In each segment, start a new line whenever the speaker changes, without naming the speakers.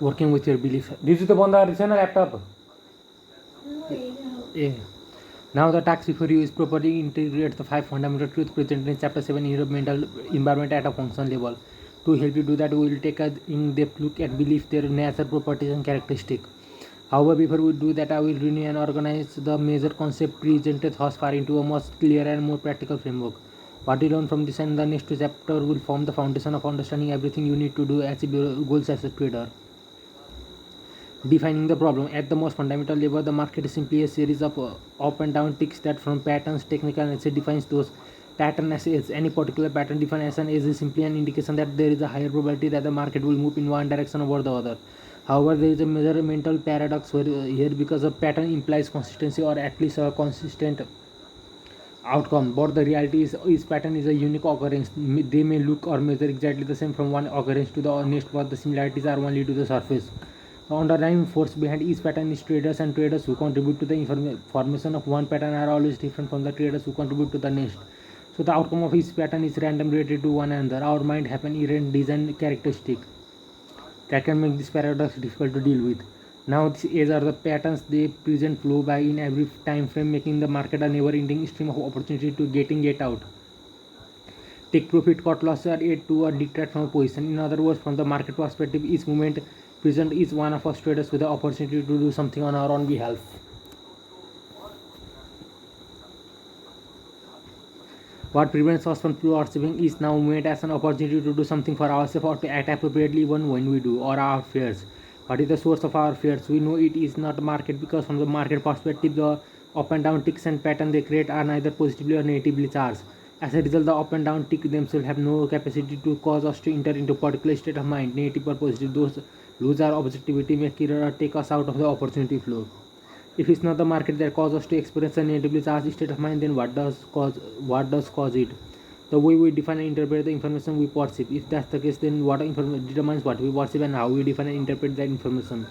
working with your belief. This is the one that is on a laptop. Yeah. Now the task before you is properly integrate the 5 fundamental truths presented in chapter 7 environmental environment at a function level. To help you do that, we will take an in-depth look at belief, their nature, properties, and characteristics. However, before we do that, I will renew and organize the major concept presented thus far into a much clearer and more practical framework. What you learn from this and the next chapter will form the foundation of understanding everything you need to do achieve your goals as a trader. Defining the problem. At the most fundamental level, the market is simply a series of up and down ticks that from patterns, technical analysis defines those pattern as edge. Any particular pattern defined as an edge is simply an indication that there is a higher probability that the market will move in one direction over the other. However, there is a major mental paradox here because a pattern implies consistency or at least a consistent outcome. But the reality is each pattern is a unique occurrence. They may look or measure exactly the same from one occurrence to the next, but the similarities are only to the surface. The underlying force behind each pattern is traders, and traders who contribute to the formation of one pattern are always different from the traders who contribute to the next. So the outcome of each pattern is random related to one another. Our mind have an inherent design characteristic that can make this paradox difficult to deal with. Now these are the patterns they present flow by in every time frame, making the market a never-ending stream of opportunity to get out. Take profit, cut loss, or aid to or detract from a position. In other words, from the market perspective, each movement present is one of us traders with the opportunity to do something on our own behalf. What prevents us from perceiving is now made as an opportunity to do something for ourselves or to act appropriately even when we do, or our fears. What is the source of our fears? We know it is not market because from the market perspective, the up and down ticks and pattern they create are neither positively or negatively charged. As a result, the up and down tick themselves have no capacity to cause us to enter into a particular state of mind, negative or positive. Those lose our objectivity, make it or take us out of the opportunity flow. If it's not the market that causes us to experience a negatively charged state of mind, then what does cause it? The way we define and interpret the information we perceive. If that's the case, then what determines what we perceive and how we define and interpret that information.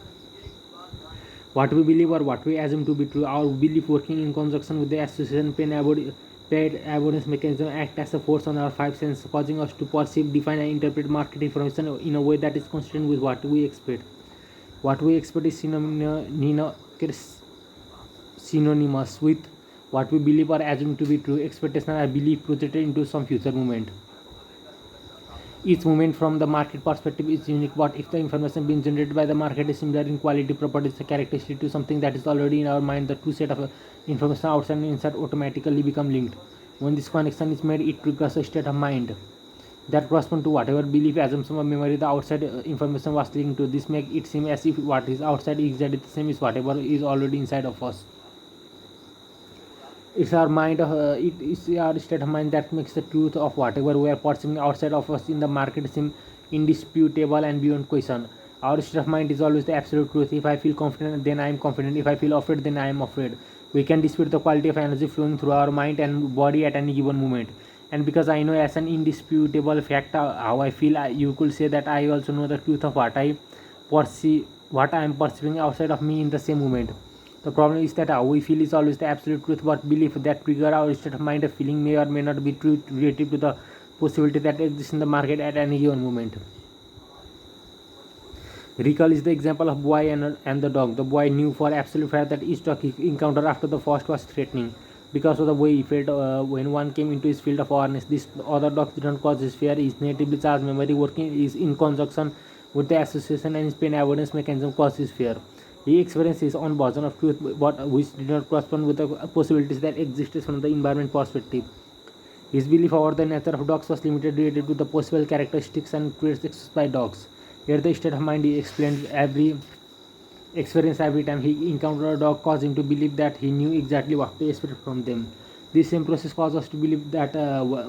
What we believe or what we assume to be true. Our belief working in conjunction with the association paid avoidance mechanism act as a force on our five senses, causing us to perceive, define, and interpret market information in a way that is consistent with what we expect. What we expect is synonymous with what we believe or assume to be true. Expectation or belief projected into some future moment. Each movement from the market perspective is unique, but if the information being generated by the market is similar in quality, properties, and characteristic to something that is already in our mind, the two set of information outside and inside automatically become linked. When this connection is made, it triggers a state of mind that corresponds to whatever belief, assumption, or memory the outside information was linked to. This makes it seem as if what is outside is exactly the same as whatever is already inside of us. It's our mind, it is our state of mind that makes the truth of whatever we are perceiving outside of us in the market seem indisputable and beyond question. Our state of mind is always the absolute truth. If I feel confident, then I am confident. If I feel afraid, then I am afraid. We can dispute the quality of energy flowing through our mind and body at any given moment. And because I know as an indisputable fact how I feel, you could say that I also know the truth of what I am perceiving outside of me in the same moment. The problem is that how we feel is always the absolute truth, but belief that trigger our state of mind, a feeling may or may not be true relative to the possibility that exists in the market at any given moment. Recall is the example of boy and the dog. The boy knew for absolute fact that each dog he encountered after the first was threatening because of the way he felt when one came into his field of awareness. This other dog didn't cause his fear. His natively charged memory working is in conjunction with the association and his pain avoidance mechanism caused his fear. He experienced his own version of truth, but which did not correspond with the possibilities that existed from the environment perspective. His belief over the nature of dogs was limited related to the possible characteristics and traits expressed by dogs. Here, the state of mind he explained every experience every time he encountered a dog caused him to believe that he knew exactly what to expect from them. This same process caused us to believe that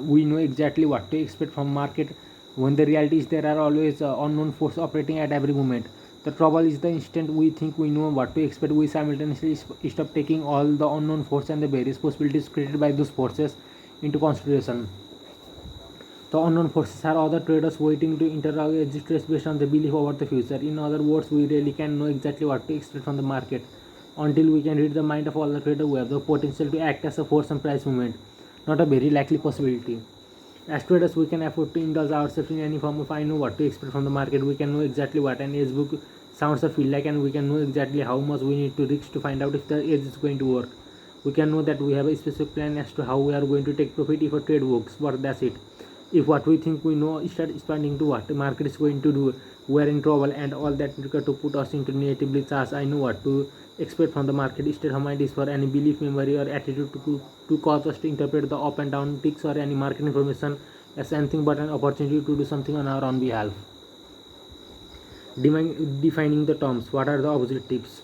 we know exactly what to expect from market when the reality is there are always unknown forces operating at every moment. The trouble is the instant we think we know what to expect, we simultaneously stop taking all the unknown forces and the various possibilities created by those forces into consideration. The unknown forces are other traders waiting to interrogate trades based on the belief about the future. In other words, we really can know exactly what to expect from the market. Until we can read the mind of all the traders, we have the potential to act as a force and price movement, not a very likely possibility. As traders, we can afford to indulge ourselves in any form of I know what to expect from the market. We can know exactly what an edge book sounds a feel like, and we can know exactly how much we need to risk to find out if the edge is going to work. We can know that we have a specific plan as to how we are going to take profit if a trade works, but that's it. If what we think we know start expanding to what the market is going to do, we are in trouble, and all that required to put us into negatively charged. I know what to expect from the market. State of mind is for any belief, memory, or attitude to cause us to interpret the up and down ticks or any market information as anything but an opportunity to do something on our own behalf. Defining the terms. What are the objectives?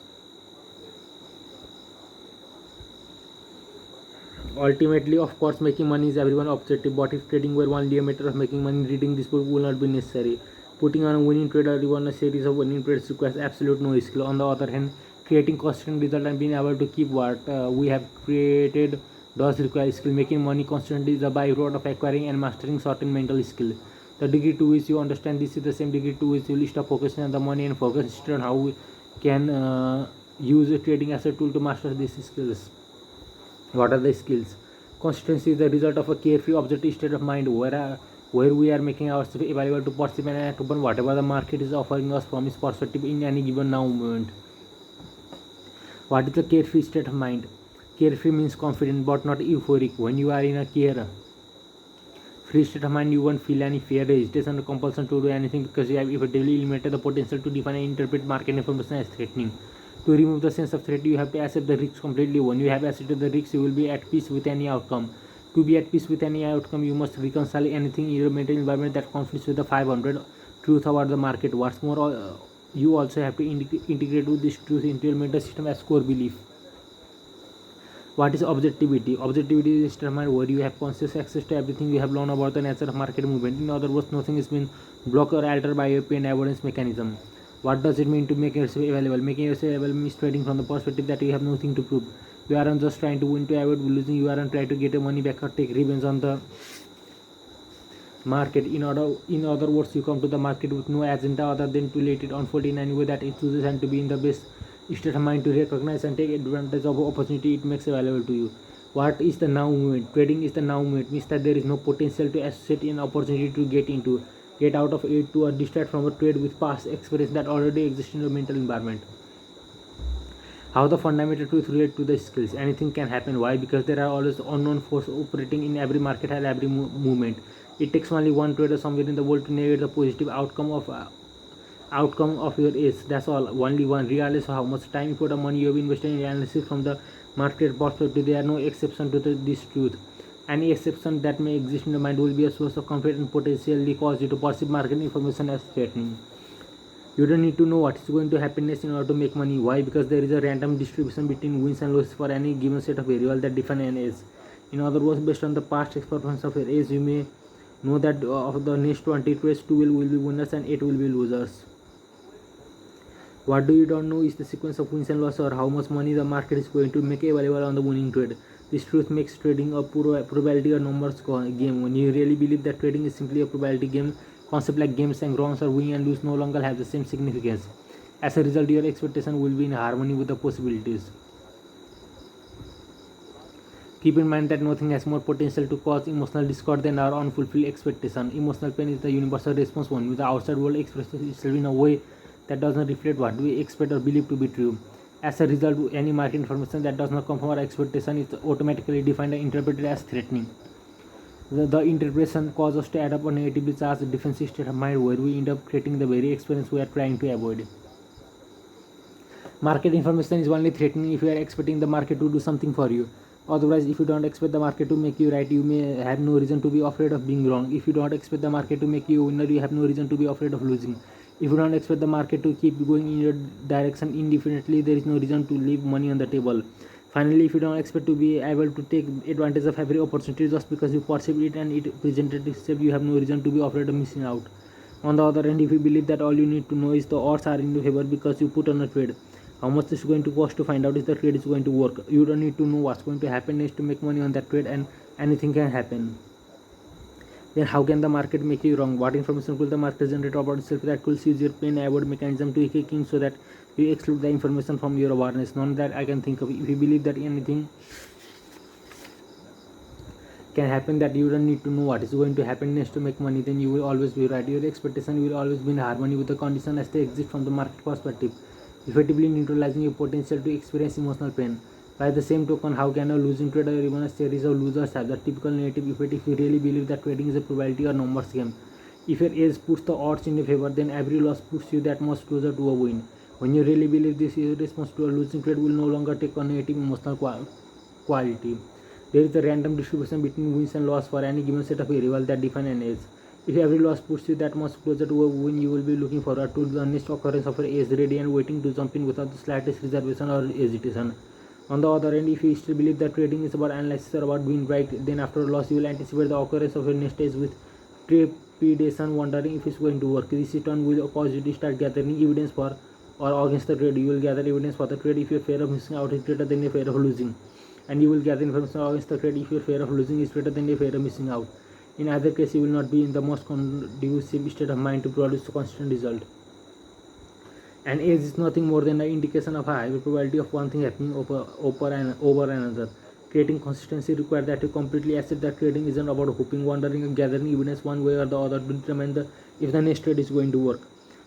Ultimately, of course, making money is everyone's objective, but if trading were only a matter of making money, reading this book will not be necessary. Putting on a winning trade or even a series of winning trades requires absolute no skill. On the other hand, creating consistent result and being able to keep what we have created does require skill. Making money constantly is a byproduct of acquiring and mastering certain mental skill. The degree to which you understand this is the same degree to which you will stop focusing on the money and focus instead on how we can use trading as a tool to master these skills. What are the skills? Consistency is the result of a carefree, objective state of mind where we are making ourselves available to perceive and act upon whatever the market is offering us from its perspective in any given now moment. What is the carefree state of mind? Carefree means confident but not euphoric. When you are in a free state of mind, you won't feel any fear, hesitation, or compulsion to do anything because you have effectively eliminated the potential to define and interpret market information as threatening. To remove the sense of threat, you have to accept the risks completely. When you have accepted the risks, you will be at peace with any outcome. To be at peace with any outcome, you must reconcile anything in your mental environment that conflicts with the 500 truth about the market. What's more, you also have to integrate with this truth into your mental system as core belief. What is objectivity? Objectivity is determined where you have conscious access to everything you have learned about the nature of market movement. In other words, nothing is been blocked or altered by a pain avoidance mechanism. What does it mean to make yourself available? Making yourself available means trading from the perspective that you have nothing to prove. You aren't just trying to win to avoid losing. You aren't trying to get your money back or take revenge on the market. In other words, you come to the market with no agenda other than to let it unfold in any way that it chooses and to be in the best state of mind to recognize and take advantage of opportunity it makes available to you. What is the now moment? Trading is the now moment, means that there is no potential to associate an opportunity to get out of it, to or distract from a trade with past experience that already exists in your mental environment. How the fundamental truth relate to the skills. Anything can happen. Why? Because there are always unknown forces operating in every market at every movement. It takes only one trader somewhere in the world to negate the positive outcome of your age. That's all. Only one. Regardless of how much time, effort, or money you have invested in analysis from the market perspective, there are no exception to this truth. Any exception that may exist in the mind will be a source of conflict and potentially cause you to perceive market information as threatening. You don't need to know what is going to happen next in order to make money. Why? Because there is a random distribution between wins and losses for any given set of variables that define an age. In other words, based on the past performance of your age, you may know that of the next 20 trades, 12 will be winners and 8 will be losers. What you don't know is the sequence of wins and losses or how much money the market is going to make available on the winning trade. This truth makes trading a probability or numbers game. When you really believe that trading is simply a probability game, concepts like games and grounds or win and lose no longer have the same significance. As a result, your expectation will be in harmony with the possibilities. Keep in mind that nothing has more potential to cause emotional discord than our unfulfilled expectation. Emotional pain is the universal response when the outside world expresses itself in a way that does not reflect what we expect or believe to be true. As a result, any market information that does not come from our expectation is automatically defined and interpreted as threatening. The interpretation causes us to add up a negatively charged defensive state of mind where we end up creating the very experience we are trying to avoid. Market information is only threatening if you are expecting the market to do something for you. Otherwise, if you don't expect the market to make you right, you may have no reason to be afraid of being wrong. If you don't expect the market to make you a winner, you have no reason to be afraid of losing. If you don't expect the market to keep going in your direction indefinitely, there is no reason to leave money on the table. Finally, if you don't expect to be able to take advantage of every opportunity just because you perceive it and it presented itself, you have no reason to be afraid of missing out. On the other hand, if you believe that all you need to know is the odds are in your favor because you put on a trade, how much is going to cost to find out if the trade is going to work. You don't need to know what's going to happen next to make money on that trade, and anything can happen. Then how can the market make you wrong? What information will the market generate about itself that will use your pain avoid mechanism to kicking so that you exclude the information from your awareness? None that I can think of. If you believe that anything can happen that you don't need to know what is going to happen next to make money, then you will always be right. Your expectation will always be in harmony with the condition as they exist from the market perspective, effectively neutralizing your potential to experience emotional pain. By the same token, how can a losing trader or even a series of losers have the typical negative effect if you really believe that trading is a probability or numbers game? If your age puts the odds in your favor, then every loss puts you that much closer to a win. When you really believe this, your response to a losing trade will no longer take on negative emotional quality. There is a random distribution between wins and loss for any given set of variables that define an edge. If every loss puts you that much closer to a win, you will be looking forward to the next occurrence of an edge, ready and waiting to jump in without the slightest reservation or hesitation. On the other hand, if you still believe that trading is about analysis or about being right, then after a loss you will anticipate the occurrence of your next edge with trepidation, wondering if it's going to work. This in turn will cause you to start gathering evidence for or against the trade. You will gather evidence for the trade if your fear of missing out is greater than your fear of losing, and you will gather information against the trade if your fear of losing is greater than your fear of missing out. In either case, you will not be in the most conducive state of mind to produce a consistent result. An edge is nothing more than an indication of a higher probability of one thing happening over another. Creating consistency requires that you completely accept that trading isn't about hoping, wondering, and gathering evidence one way or the other to determine if the next trade is going to work.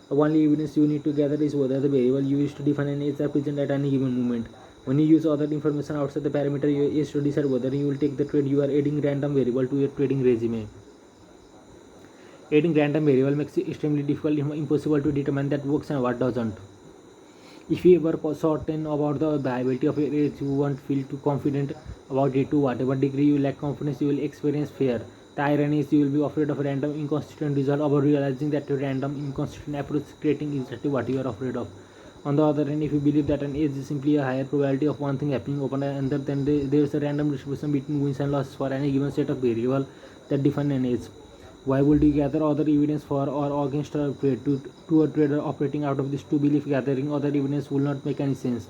The only evidence you need to gather is whether the variable you use to define an edge are present at any given moment. When you use other information outside the parameter you use to decide whether you will take the trade, you are adding random variable to your trading regime. Adding random variable makes it extremely difficult, impossible to determine that works and what doesn't. If you ever certain about the viability of your edge, you won't feel too confident about it. To whatever degree you lack confidence, you will experience fear. The irony is you will be afraid of a random inconsistent result over realizing that your random inconsistent approach is creating exactly what you are afraid of. On the other hand, if you believe that an edge is simply a higher probability of one thing happening over another, then there is a random distribution between wins and losses for any given set of variables that define an edge. Why would you gather other evidence for or against a trade? To a trader operating out of this two belief, gathering other evidence will not make any sense.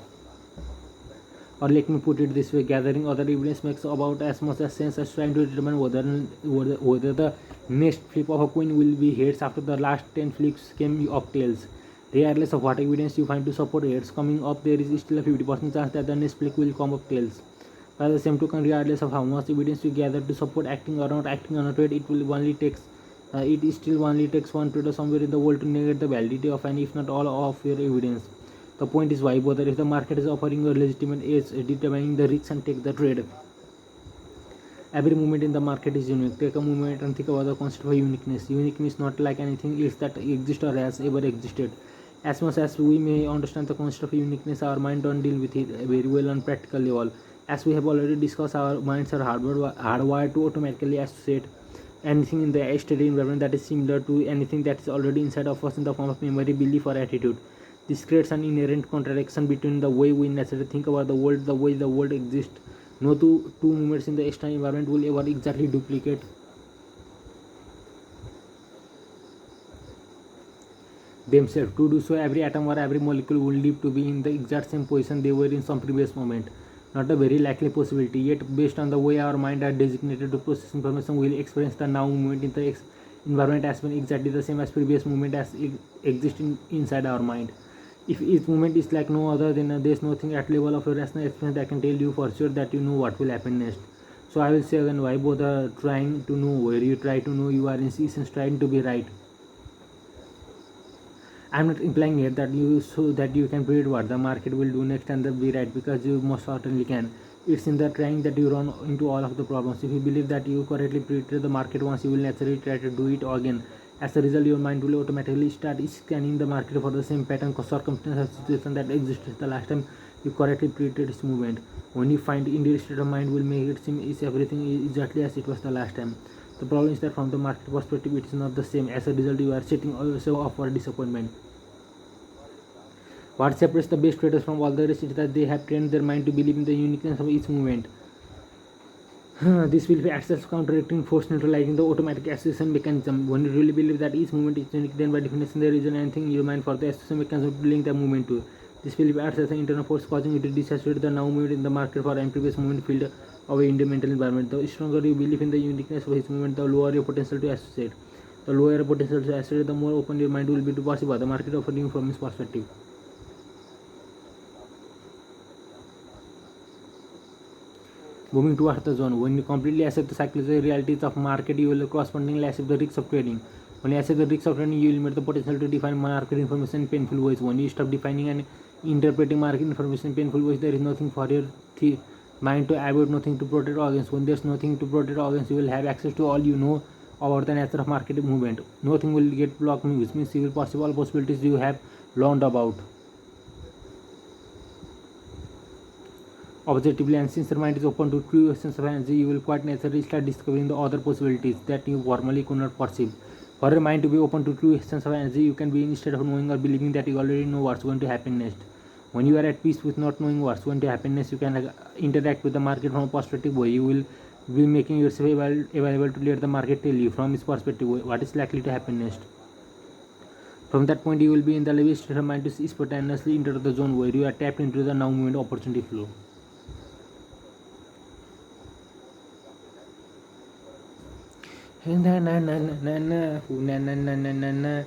Or let me put it this way, gathering other evidence makes about as much sense as trying to determine whether the next flip of a coin will be heads after the last 10 flips came of tails. Regardless of what evidence you find to support heads coming up, there is still a 50% chance that the next flip will come up tails. By the same token, regardless of how much evidence you gather to support acting or not acting on a trade, it still only takes one trader somewhere in the world to negate the validity of and if not all of your evidence. The point is, why bother if the market is offering a legitimate edge, determining the risks and take the trade. Every movement in the market is unique. Take a moment and think about the concept of uniqueness. Uniqueness is not like anything else that exists or has ever existed. As much as we may understand the concept of uniqueness, our mind don't deal with it very well on practical level. As we have already discussed, our minds are hardwired to automatically associate anything in the external environment that is similar to anything that is already inside of us in the form of memory, belief, or attitude. This creates an inherent contradiction between the way we naturally think about the world, the way the world exists. No two movements in the external environment will ever exactly duplicate themselves. To do so, every atom or every molecule will need to be in the exact same position they were in some previous moment. Not a very likely possibility, yet based on the way our mind are designated to process information, we will experience the now movement in the environment as well exactly the same as previous movement as existing inside our mind. If each movement is like no other, then there is nothing at level of a rational experience that can tell you for sure that you know what will happen next. So I will say again, why bother trying to know? Where you try to know, you are in essence trying to be right. I'm not implying here that you can predict what the market will do next and be right, because you most certainly can. It's in the trying that you run into all of the problems. If you believe that you correctly predicted the market once, you will naturally try to do it again. As a result, your mind will automatically start scanning the market for the same pattern, circumstance, or situation that existed the last time you correctly predicted its movement. When you find indeed state of mind will make it seem is everything exactly as it was the last time. The problem is that from the market perspective, it is not the same. As a result, you are setting yourself up for disappointment. What separates the best traders from all the rest is that they have trained their mind to believe in the uniqueness of each movement. This will be acts as counteracting force neutralizing the automatic association mechanism. When you really believe that each movement is unique, then by definition there isn't anything in your mind for the association mechanism to link the movement to. This will be acts as an internal force causing you to disassociate the now movement in the market for an previous movement field of a mental environment. The stronger you believe in the uniqueness of each movement, the lower your potential to associate. The lower your potential to associate, the more open your mind will be to perceive the market offering from its perspective. Moving towards the zone, when you completely accept the psychological realities of market, you will correspondingly accept the risks of trading. When you accept the risks of trading, you will meet the potential to define market information in painful ways. When you stop defining and interpreting market information in painful ways, there is nothing for your mind to avoid, nothing to protect against. When there's nothing to protect against, you will have access to all you know about the nature of market movement. Nothing will get blocked news, means you will possible possibilities you have learned about. Objectively and since your mind is open to true essence of energy, you will quite naturally start discovering the other possibilities that you formerly could not perceive. For your mind to be open to true essence of energy, you can be instead of knowing or believing that you already know what's going to happen next. When you are at peace with not knowing what's going to happen next, you can interact with the market from a perspective where you will be making yourself available to let the market tell you from its perspective what is likely to happen next. From that point, you will be in the level state of mind to spontaneously enter the zone where you are tapped into the now movement opportunity flow. Na na na na na na na na na na na na.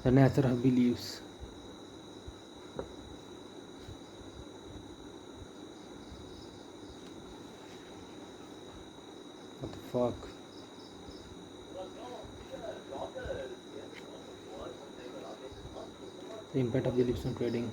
The nature of beliefs. What the fuck? The impact of beliefs on trading.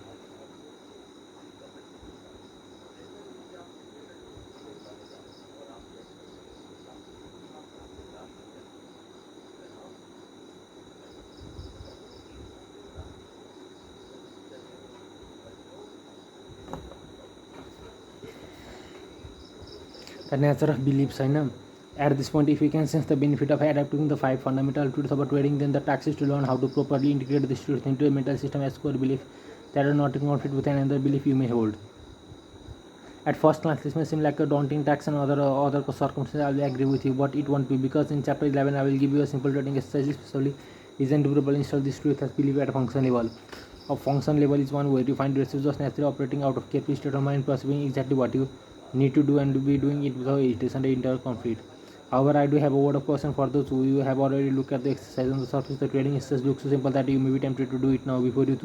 The nature of beliefs, I know. At this point, if you can sense the benefit of adapting the 5 fundamental truths about trading, then the task is to learn how to properly integrate this truth into a mental system as core belief that are not in conflict with another belief you may hold. At first glance, this may seem like a daunting task and other circumstances. I will agree with you, but it won't be, because in chapter 11 I will give you a simple trading exercise especially designed to properly install this truth as belief at a function level. A function level is one where you find yourself just naturally operating out of carefree state of mind, perceiving exactly what you need to do and to be doing it without hesitation or internal conflict. However, I do have a word of caution for those who have already looked at the exercise on the surface. The trading exercise looks so simple that you may be tempted to do it now before you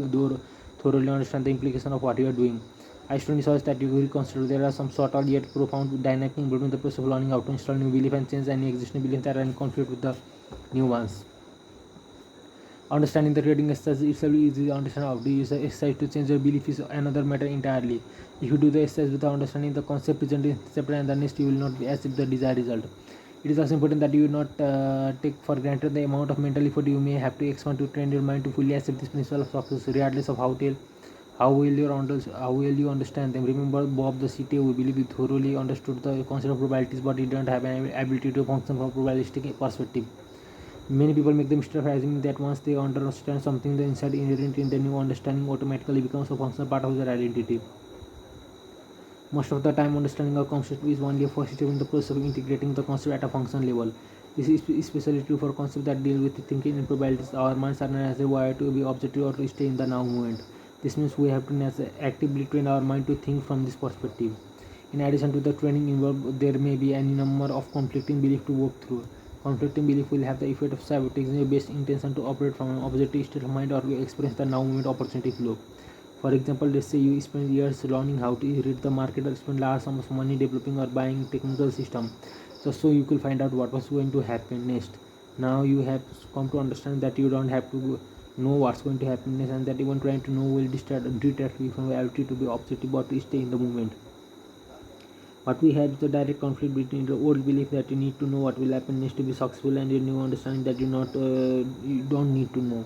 thoroughly understand the implication of what you are doing. I strongly suggest that you reconsider. There are some subtle yet profound dynamic between the process of learning how to install new belief and change any existing belief that are in conflict with the new ones. Understanding the trading exercise itself is easy. Understand how to use the exercise to change your belief is another matter entirely. If you do the exercise without understanding the concept presented in chapter and the next, you will not achieve the desired result. It is also important that you not take for granted the amount of mental effort you may have to expend to train your mind to fully accept this principle of success, regardless of how well you understand them. Remember Bob the CTO, we believe he thoroughly understood the concept of probabilities, but he didn't have an ability to function from a probabilistic perspective. Many people make the mistake of assuming that once they understand something, the insight inherent in the new understanding automatically becomes a functional part of their identity. Most of the time, understanding a concept is only a first step in the process of integrating the concept at a function level. This is especially true for concepts that deal with thinking in probabilities. Our minds are naturally wired to be objective or to stay in the now moment. This means we have to actively train our mind to think from this perspective. In addition to the training involved, there may be any number of conflicting beliefs to work through. Conflicting belief will have the effect of sabotaging your best intention to operate from an objective state of mind or to experience the now moment opportunity flow. For example, let's say you spend years learning how to read the market or spend large sums of money developing or buying technical system just so you could find out what was going to happen next. Now you have come to understand that you don't have to know what's going to happen next, and that even trying to know will detract you from the ability to be objective or to stay in the moment. What we have is a direct conflict between the old belief that you need to know what will happen next to be successful and your new understanding that you don't need to know.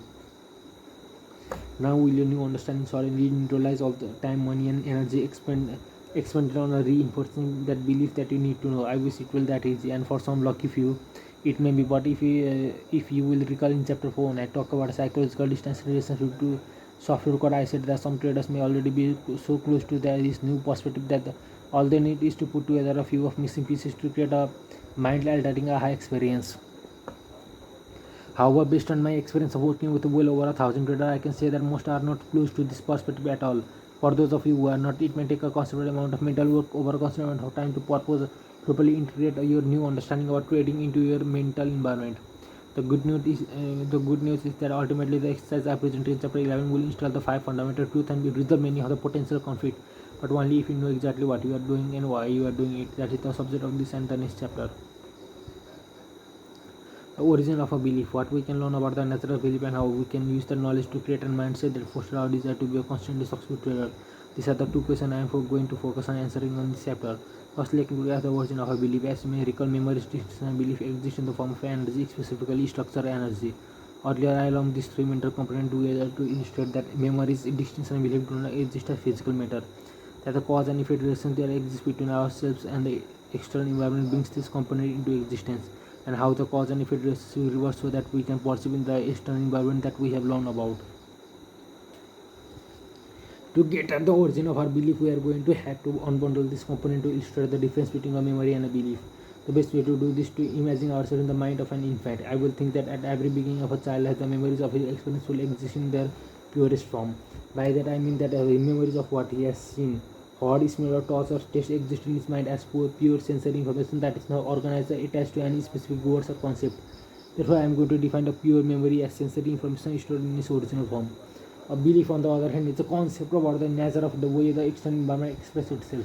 Now will your new understanding suddenly neutralize all the time, money and energy expended on reinforcing that belief that you need to know? I wish it will that easy, and for some lucky few it may be. But if you will recall in chapter 4 when I talk about psychological distance relationship to software code, I said that some traders may already be so close to this new perspective that all they need is to put together a few of missing pieces to create a mind-altering aha experience. However, based on my experience of working with well over 1,000 traders, I can say that most are not close to this perspective at all. For those of you who are not, it may take a considerable amount of mental work over a considerable amount of time to properly integrate your new understanding about trading into your mental environment. The good news is that ultimately the exercise I presented in chapter 11 will install the 5 fundamental truths and resolve many of the potential conflict, but only if you know exactly what you are doing and why you are doing it. That is the subject of this and the next chapter. The origin of a belief, what we can learn about the nature of belief and how we can use the knowledge to create a mindset that fosters our desire to be a constantly successful trader. These are the two questions I am going to focus on answering on this chapter. Firstly, looking at the origin of a belief. As you may recall, memories, distinction, and belief exist in the form of energy, specifically structure energy. Earlier, I lumped these three mental components together to illustrate that memories, distinction, and belief do not exist as physical matter. That the cause and effect relationship that exists between ourselves and the external environment brings this component into existence, and how the cause and effect relationship reverse so that we can perceive in the external environment that we have learned about. To get at the origin of our belief, we are going to have to unbundle this component to illustrate the difference between a memory and a belief. The best way to do this is to imagine ourselves in the mind of an infant. I will think that at every beginning of a child has the memories of his experience will exist in their purest form. By that I mean that the memories of what he has seen, heard, smelled, or touched or tasted exist in his mind as pure sensory information that is now organized attached to any specific words or concept. Therefore, I am going to define the pure memory as sensory information stored in its original form. A belief, on the other hand, is a concept about the nature of the way the external environment expresses itself.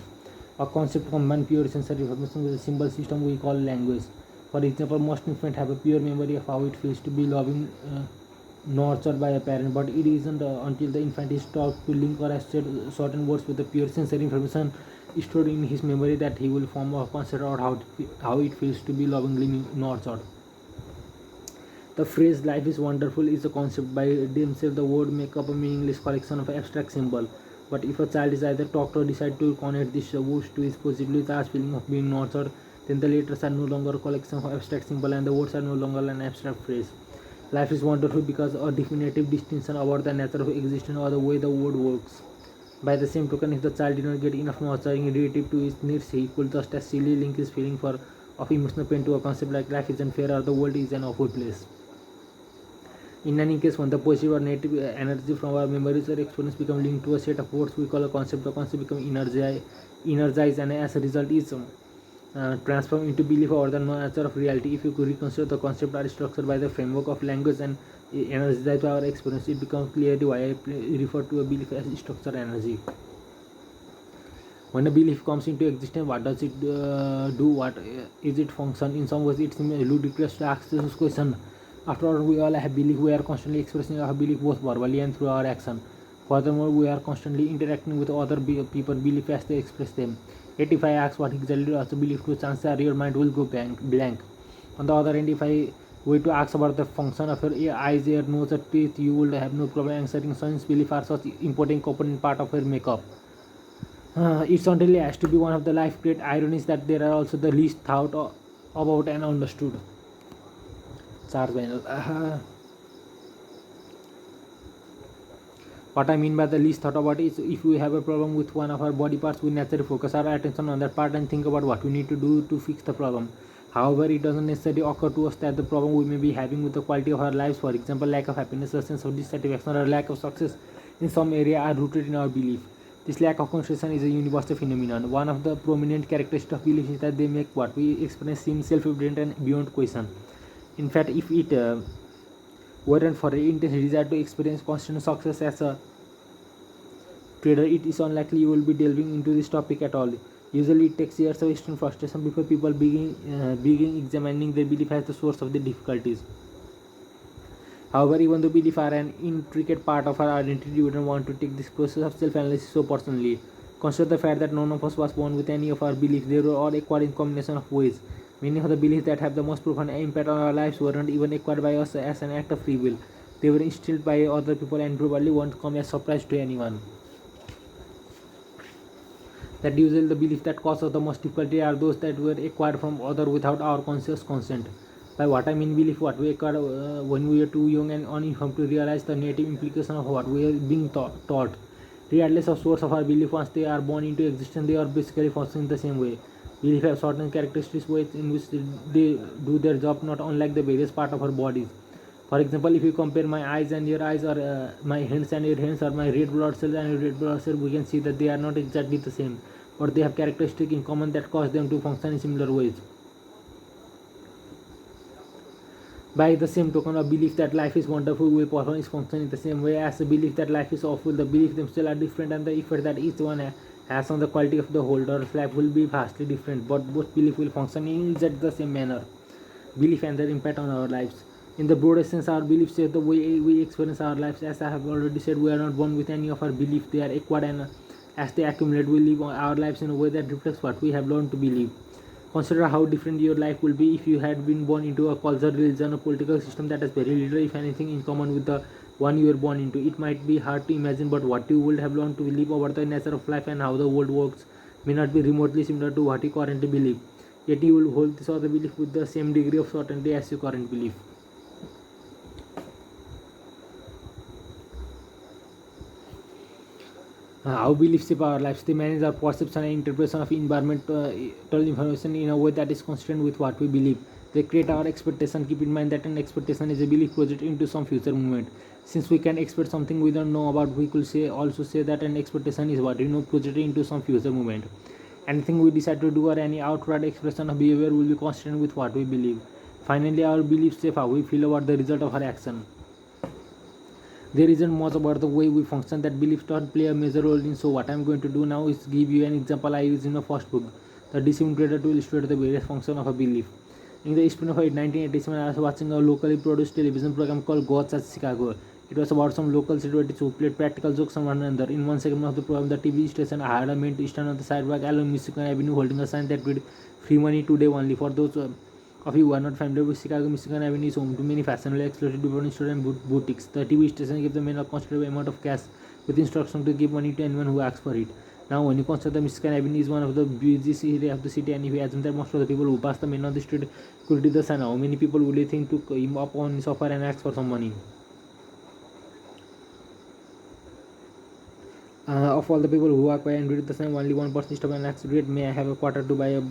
A concept combines pure sensory information with a symbol system we call language. For example, most infants have a pure memory of how it feels to be loving, nurtured by a parent, but it isn't until the infant is taught to link or associate certain words with the pure sensory information stored in his memory that he will form a concept about how it feels to be lovingly nurtured. The phrase "life is wonderful" is a concept by themselves. The word make up a meaningless collection of abstract symbols. But if a child is either taught or decide to connect these words to his possibly charged feeling of being nurtured, then the letters are no longer a collection of abstract symbols and the words are no longer an abstract phrase. Life is wonderful because a definitive distinction about the nature of existence or the way the word works. By the same token, if the child did not get enough nurturing relative to his needs, he could just as silly link his feeling of emotional pain to a concept like life is unfair or the world is an awful place. In any case, when the positive or negative energy from our memories or experience become linked to a set of words we call a concept, the concept becomes energized and as a result is transformed into belief or the nature of reality. If you could reconsider the concept are structured by the framework of language and energized by our experience, it becomes clearly why I refer to a belief as structured energy. When a belief comes into existence, what does it do? What is it function? In some ways, it seems ludicrous to ask this question. After all, we all have belief. We are constantly expressing our belief both verbally and through our action. Furthermore, we are constantly interacting with other people belief as they express them. Yet, if I ask what exactly does the belief to, chances are your mind will go blank. On the other hand, if I were to ask about the function of your eyes, ear, nose, or teeth, you would have no problem answering. Since belief are such important component part of your makeup. It certainly has to be one of the life great ironies that there are also the least thought about and understood. Charge panel. What I mean by the least thought about is if we have a problem with one of our body parts, we naturally focus our attention on that part and think about what we need to do to fix the problem. However, it doesn't necessarily occur to us that the problem we may be having with the quality of our lives, for example, lack of happiness, a sense of dissatisfaction, or lack of success in some area, are rooted in our belief. This lack of concentration is a universal phenomenon. One of the prominent characteristics of belief is that they make what we experience seem self-evident and beyond question. In fact, if it weren't for the intense desire to experience constant success as a trader, it is unlikely you will be delving into this topic at all. Usually, it takes years of extreme frustration before people begin examining their belief as the source of the difficulties. However, even though belief are an intricate part of our identity, we don't want to take this process of self-analysis so personally. Consider the fact that none of us was born with any of our beliefs. They were all acquired in combination of ways. Many of the beliefs that have the most profound impact on our lives were not even acquired by us as an act of free will. They were instilled by other people and probably won't come as a surprise to anyone. That usually the beliefs that cause us the most difficulty are those that were acquired from others without our conscious consent. By what I mean belief, what we occurred when we are too young and uninformed to realize the native implication of what we are being taught. Regardless of source of our belief, once they are born into existence, they are basically functioning the same way. Belief have certain characteristics ways in which they do their job, not unlike the various part of our bodies. For example, if you compare my eyes and your eyes, or my hands and your hands, or my red blood cells and your red blood cells, we can see that they are not exactly the same, but they have characteristics in common that cause them to function in similar ways. By the same token, a belief that life is wonderful will perform its function in the same way as the belief that life is awful. The beliefs themselves are different, and the effect that each one has on the quality of the holder's life will be vastly different, but both beliefs will function in exactly the same manner. Belief and their impact on our lives. In the broader sense, our beliefs shape the way we experience our lives. As I have already said, we are not born with any of our beliefs, they are acquired, and as they accumulate, we live our lives in a way that reflects what we have learned to believe. Consider how different your life will be if you had been born into a culture, religion, or political system that has very little, if anything, in common with the one you were born into. It might be hard to imagine, but what you would have learned to believe about the nature of life and how the world works may not be remotely similar to what you currently believe. Yet you will hold this other belief with the same degree of certainty as your current belief. How beliefs shape our lives. They manage our perception and interpretation of environmental information in a way that is consistent with what we believe. They create our expectation. Keep in mind that an expectation is a belief projected into some future moment. Since we can expect something we don't know about, we could also say that an expectation is what we know projected into some future moment. Anything we decide to do or any outright expression of behavior will be consistent with what we believe. Finally, our beliefs shape how we feel about the result of our action. There isn't much about the way we function that beliefs don't play a major role in. So what I'm going to do now is give you an example I used in my first book, The Disintegrator, to illustrate the various functions of a belief. In the spring of 1987, I was watching a locally produced television program called Gods at Chicago. It was about some local celebrities who played practical jokes on one another. In one segment of the program, the TV station hired a man to stand on the sidewalk along Michigan Avenue holding a sign that read "Free money today only." For those of you who are not familiar with Chicago, Michigan Avenue is home to many fashionably exclusive department store and boutiques. The TV station gave the men a considerable amount of cash with instruction to give money to anyone who asks for it. Now, when you consider the Michigan Avenue is one of the busiest areas of the city, and if you assume that most of the people who pass the men on the street could read the sign, how many people would you think took him up on his offer and asked for some money? Of all the people who walk by and read the sign, only one person stopped and asked, "Read, may I have a quarter to buy a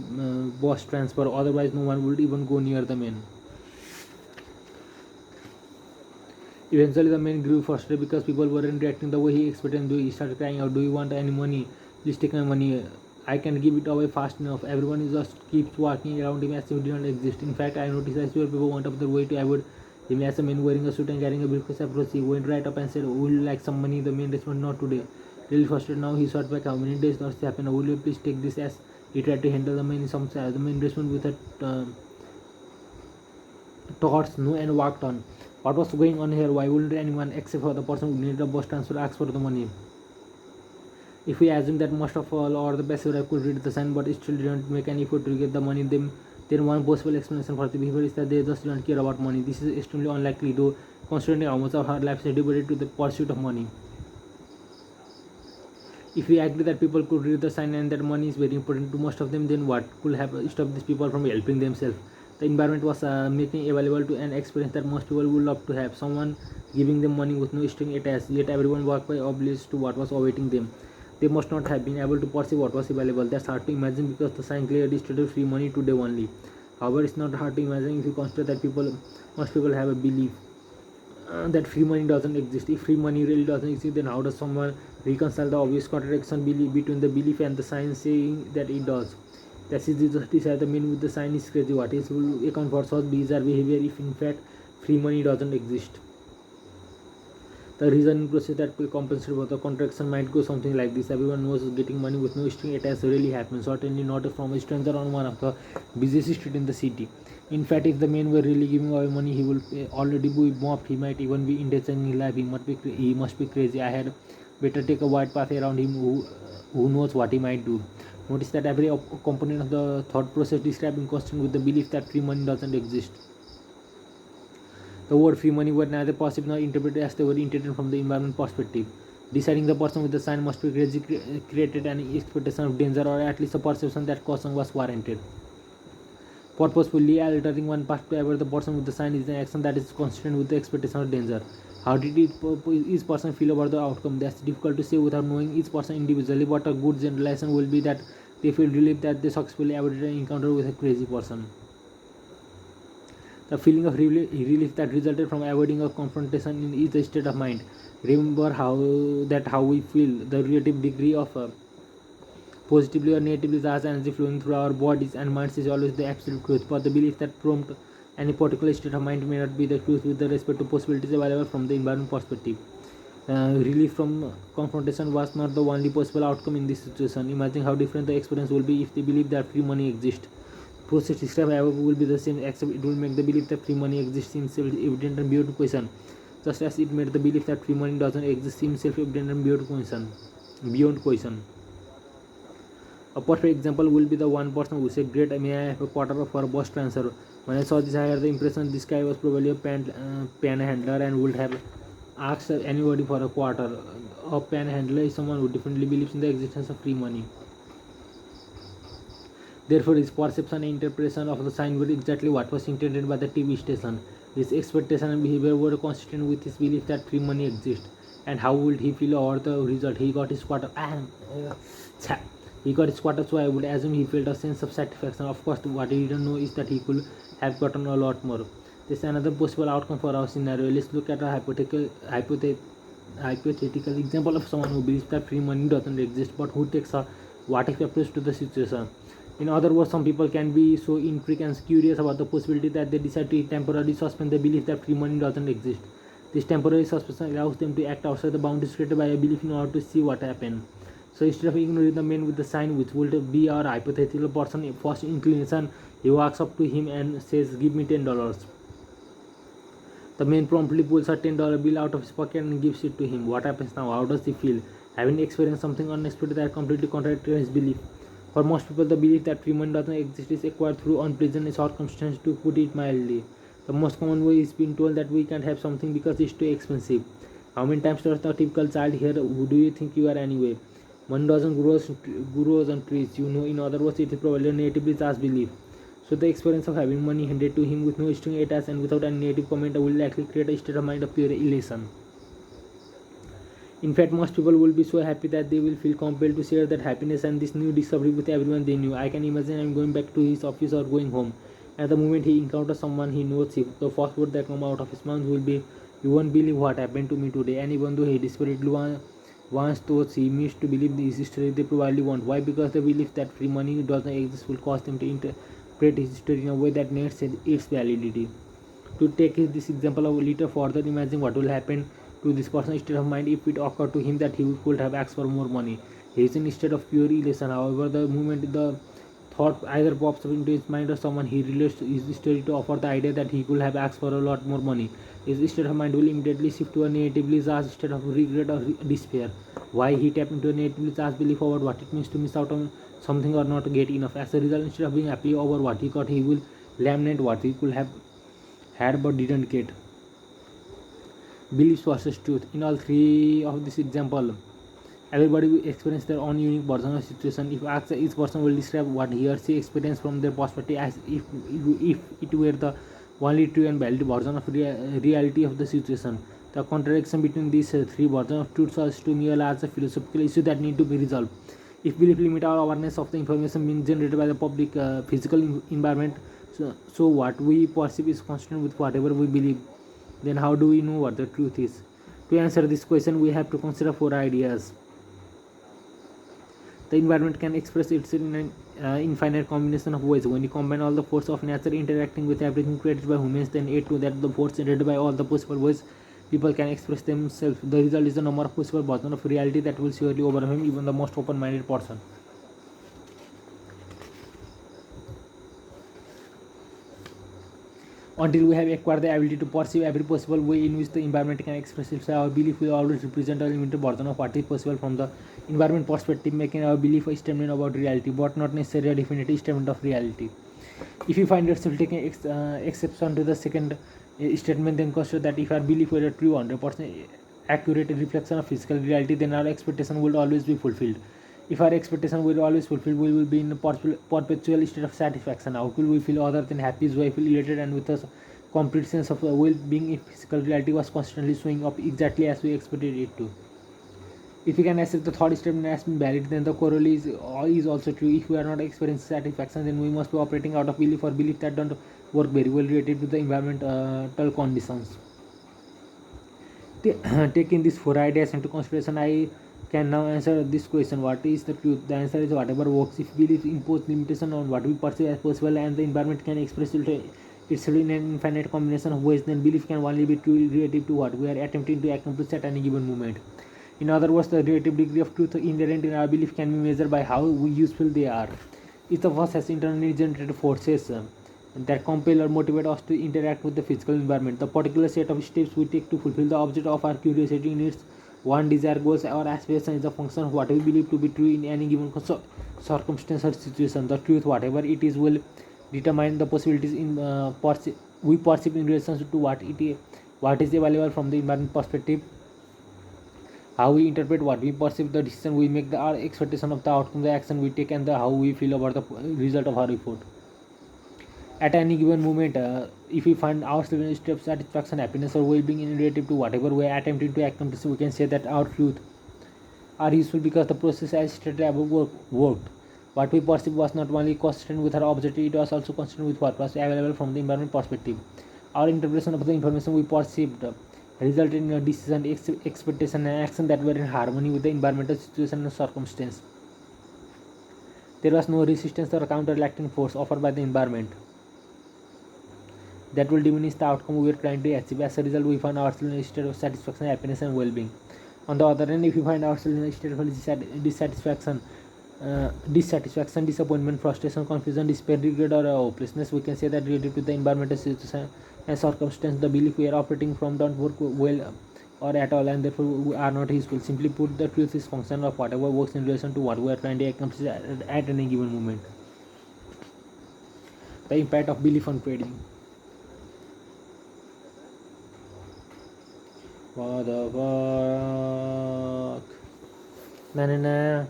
bus transfer?" Otherwise, no one would even go near the man. Eventually, the man grew frustrated because people weren't reacting the way he expected them to. He started crying out, "Do you want any money? Please take my money. I can't give it away fast enough." Everyone is just keeps walking around him as if he did not exist. In fact, I noticed as fewer people went up the way to avoid him. As a man wearing a suit and carrying a briefcase approached, he went right up and said, "Would you like some money?" The man responded, "Not today." Really frustrated now, he shot back, "How many days does this happen? Will you please take this?" As he tried to handle the man in some the man responded with a towards no and walked on. What was going on here? Why wouldn't anyone except for the person who needed a bus transfer ask for the money? If we assume that most of all or the passenger could read the sign but still didn't make any effort to get the money, then one possible explanation for the behavior is that they just don't care about money. This is extremely unlikely, though, considering how much of our lives is devoted to the pursuit of money. If we agree that people could read the sign and that money is very important to most of them, then what could have stopped these people from helping themselves? The environment was making available to an experience that most people would love to have, someone giving them money with no string attached, yet everyone walked by oblivious to what was awaiting them. They must not have been able to perceive what was available. That's hard to imagine because the sign clearly stated free money today only. However, it's not hard to imagine if you consider that most people have a belief that free money doesn't exist. If free money really doesn't exist, then how does someone reconcile the obvious contradiction between the belief and the sign saying that it does? That is the justice the mean with the sign is crazy. What is will account for such bizarre behavior if in fact free money doesn't exist? The reasoning process that will compensate for the contraction might go something like this. Everyone knows getting money with no string attached really happens, certainly not from a stranger on one of the busiest streets in the city. In fact, if the man were really giving away money, he will already be mobbed. He might even be endangering his life. He must be crazy. I had better take a wide path around him who knows what he might do. Notice that every component of the thought process described in constant with the belief that free money doesn't exist. The word free money were neither possible nor interpreted as they were intended from the environment perspective. Deciding the person with the sign must be created an expectation of danger or at least a perception that caution was warranted. Purposefully altering one path to avoid the person with the sign is an action that is consistent with the expectation of danger. How did each person feel about the outcome? That's difficult to say without knowing each person individually, but a good generalization will be that they feel relief that they successfully avoided an encounter with a crazy person. The feeling of relief that resulted from avoiding a confrontation is a state of mind. Remember how we feel, the relative degree of positively or negatively charged energy flowing through our bodies and minds is always the absolute truth, but the belief that prompt any particular state of mind may not be the truth with respect to possibilities available from the environment perspective. Relief from confrontation was not the only possible outcome in this situation. Imagine how different the experience will be if they believe that free money exists. Process described however will be the same, except it will make the belief that free money exists seem self-evident and beyond question, just as it made the belief that free money doesn't exist seem self-evident and beyond question. Beyond question. A perfect example will be the one person who said, "Great, may I have a quarter for a bus transfer?" When I saw this, I had the impression this guy was probably a panhandler and would have asked anybody for a quarter. A panhandler is someone who definitely believes in the existence of free money. Therefore, his perception and interpretation of the sign were exactly what was intended by the TV station. His expectation and behavior were consistent with his belief that free money exists. And how would he feel over the result? He got his quarter. He got his quarter, so I would assume he felt a sense of satisfaction. Of course, what he didn't know is that he could have gotten a lot more. This is another possible outcome for our scenario. Let's look at a hypothetical example of someone who believes that free money doesn't exist but who takes a what if approach to the situation. In other words, some people can be so intrigued and curious about the possibility that they decide to temporarily suspend the belief that free money doesn't exist. This temporary suspension allows them to act outside the boundaries created by a belief in order to see what happens. So instead of ignoring the man with the sign, which would be our hypothetical person, first inclination, he walks up to him and says, "Give me $10." The man promptly pulls a $10 bill out of his pocket and gives it to him. What happens now? How does he feel? Having experienced something unexpected that completely contradicts his belief. For most people, the belief that free money doesn't exist is acquired through unpleasant circumstances, to put it mildly. The most common way is being told that we can't have something because it's too expensive. How many times does the typical child hear, "Who do you think you are anyway? Money doesn't grow on trees." In other words, it is probably a natively charged belief. So the experience of having money handed to him with no string attached and without any negative comment will likely create a state of mind of pure elation. In fact, most people will be so happy that they will feel compelled to share that happiness and this new discovery with everyone they knew. I can imagine him going back to his office or going home. At the moment he encounters someone he knows, the first word that comes out of his mouth will be, "You won't believe what happened to me today." And even though he desperately wants those he missed to believe his history, they probably won't. Why? Because the belief that free money doesn't exist will cause them to interpret his history in a way that negates its validity. To take this example a little further, imagine what will happen to this person's state of mind if it occurred to him that he could have asked for more money. He is in a state of pure elation. However, the moment the thought either pops up into his mind or someone he relates his story to offer the idea that he could have asked for a lot more money, his state of mind will immediately shift to a negatively charged state of regret or despair. Why? He tapped into a negatively charged belief about what it means to miss out on something or not get enough. As a result, instead of being happy over what he got, he will lament what he could have had but didn't get. Beliefs versus truth. In all three of this example, everybody will experience their own unique version of situation. If asked, each person will describe what he or she experienced from their perspective as if it were the only true and valid version of reality of the situation. The contradiction between these three versions of truth is to me a large philosophical issue that need to be resolved. If belief limit our awareness of the information being generated by the public physical environment, so what we perceive is consistent with whatever we believe, then how do we know what the truth is? To answer this question, we have to consider four ideas. The environment can express itself in an infinite combination of ways. When you combine all the forces of nature interacting with everything created by humans, then add to that the force generated by all the possible ways people can express themselves. The result is a number of possible versions of reality that will surely overwhelm even the most open-minded person. Until we have acquired the ability to perceive every possible way in which the environment can express itself, our belief will always represent a limited version of what is possible from the environment perspective, making our belief a statement about reality, but not necessarily a definitive statement of reality. If you find yourself taking exception to the second statement, then consider that if our belief were a true 100% accurate reflection of physical reality, then our expectation would always be fulfilled. If our expectation will always fulfill, we will be in a perpetual state of satisfaction. How could we feel other than happy, joyful, elated, and with a complete sense of well-being if physical reality was constantly showing up exactly as we expected it to? If we can accept the thought statement as being valid, then the corollary is also true. If we are not experiencing satisfaction, then we must be operating out of belief or belief that don't work very well related to the environmental conditions. Taking these four ideas into consideration, I can now answer this question: what is the truth? The answer is whatever works. If belief impose limitation on what we perceive as possible, and the environment can express itself in an infinite combination of ways, then belief can only be true relative to what we are attempting to accomplish at any given moment. In other words, the relative degree of truth inherent in our belief can be measured by how useful they are. Each of us has internally generated forces that compel or motivate us to interact with the physical environment. The particular set of steps we take to fulfill the object of our curiosity needs, one desire, goals, or aspiration is a function of what we believe to be true in any given circumstance or situation. The truth, whatever it is, will determine the possibilities we perceive in relation to what is available from the environment perspective. How we interpret what we perceive, the decision we make, our expectation of the outcome, the action we take, and the how we feel about the result of our effort. At any given moment, if we find ourselves in a state of satisfaction, happiness, or well-being in relative to whatever we are attempting to accomplish, we can say that our truth are useful because the process as stated above worked. What we perceived was not only consistent with our objective, it was also consistent with what was available from the environment perspective. Our interpretation of the information we perceived resulted in a decision, expectation, and action that were in harmony with the environmental situation and circumstance. There was no resistance or counteracting force offered by the environment that will diminish the outcome we are trying to achieve. As a result, we find ourselves in a state of satisfaction, happiness, and well-being. On the other hand, if we find ourselves in a state of dissatisfaction, disappointment, frustration, confusion, despair, regret, or hopelessness, we can say that related to the environmental situation and circumstance, the belief we are operating from don't work well or at all, and therefore we are not useful. Simply put, the truth is function of whatever works in relation to what we are trying to accomplish at any given moment. The impact of belief on trading. What the fuck? Nah.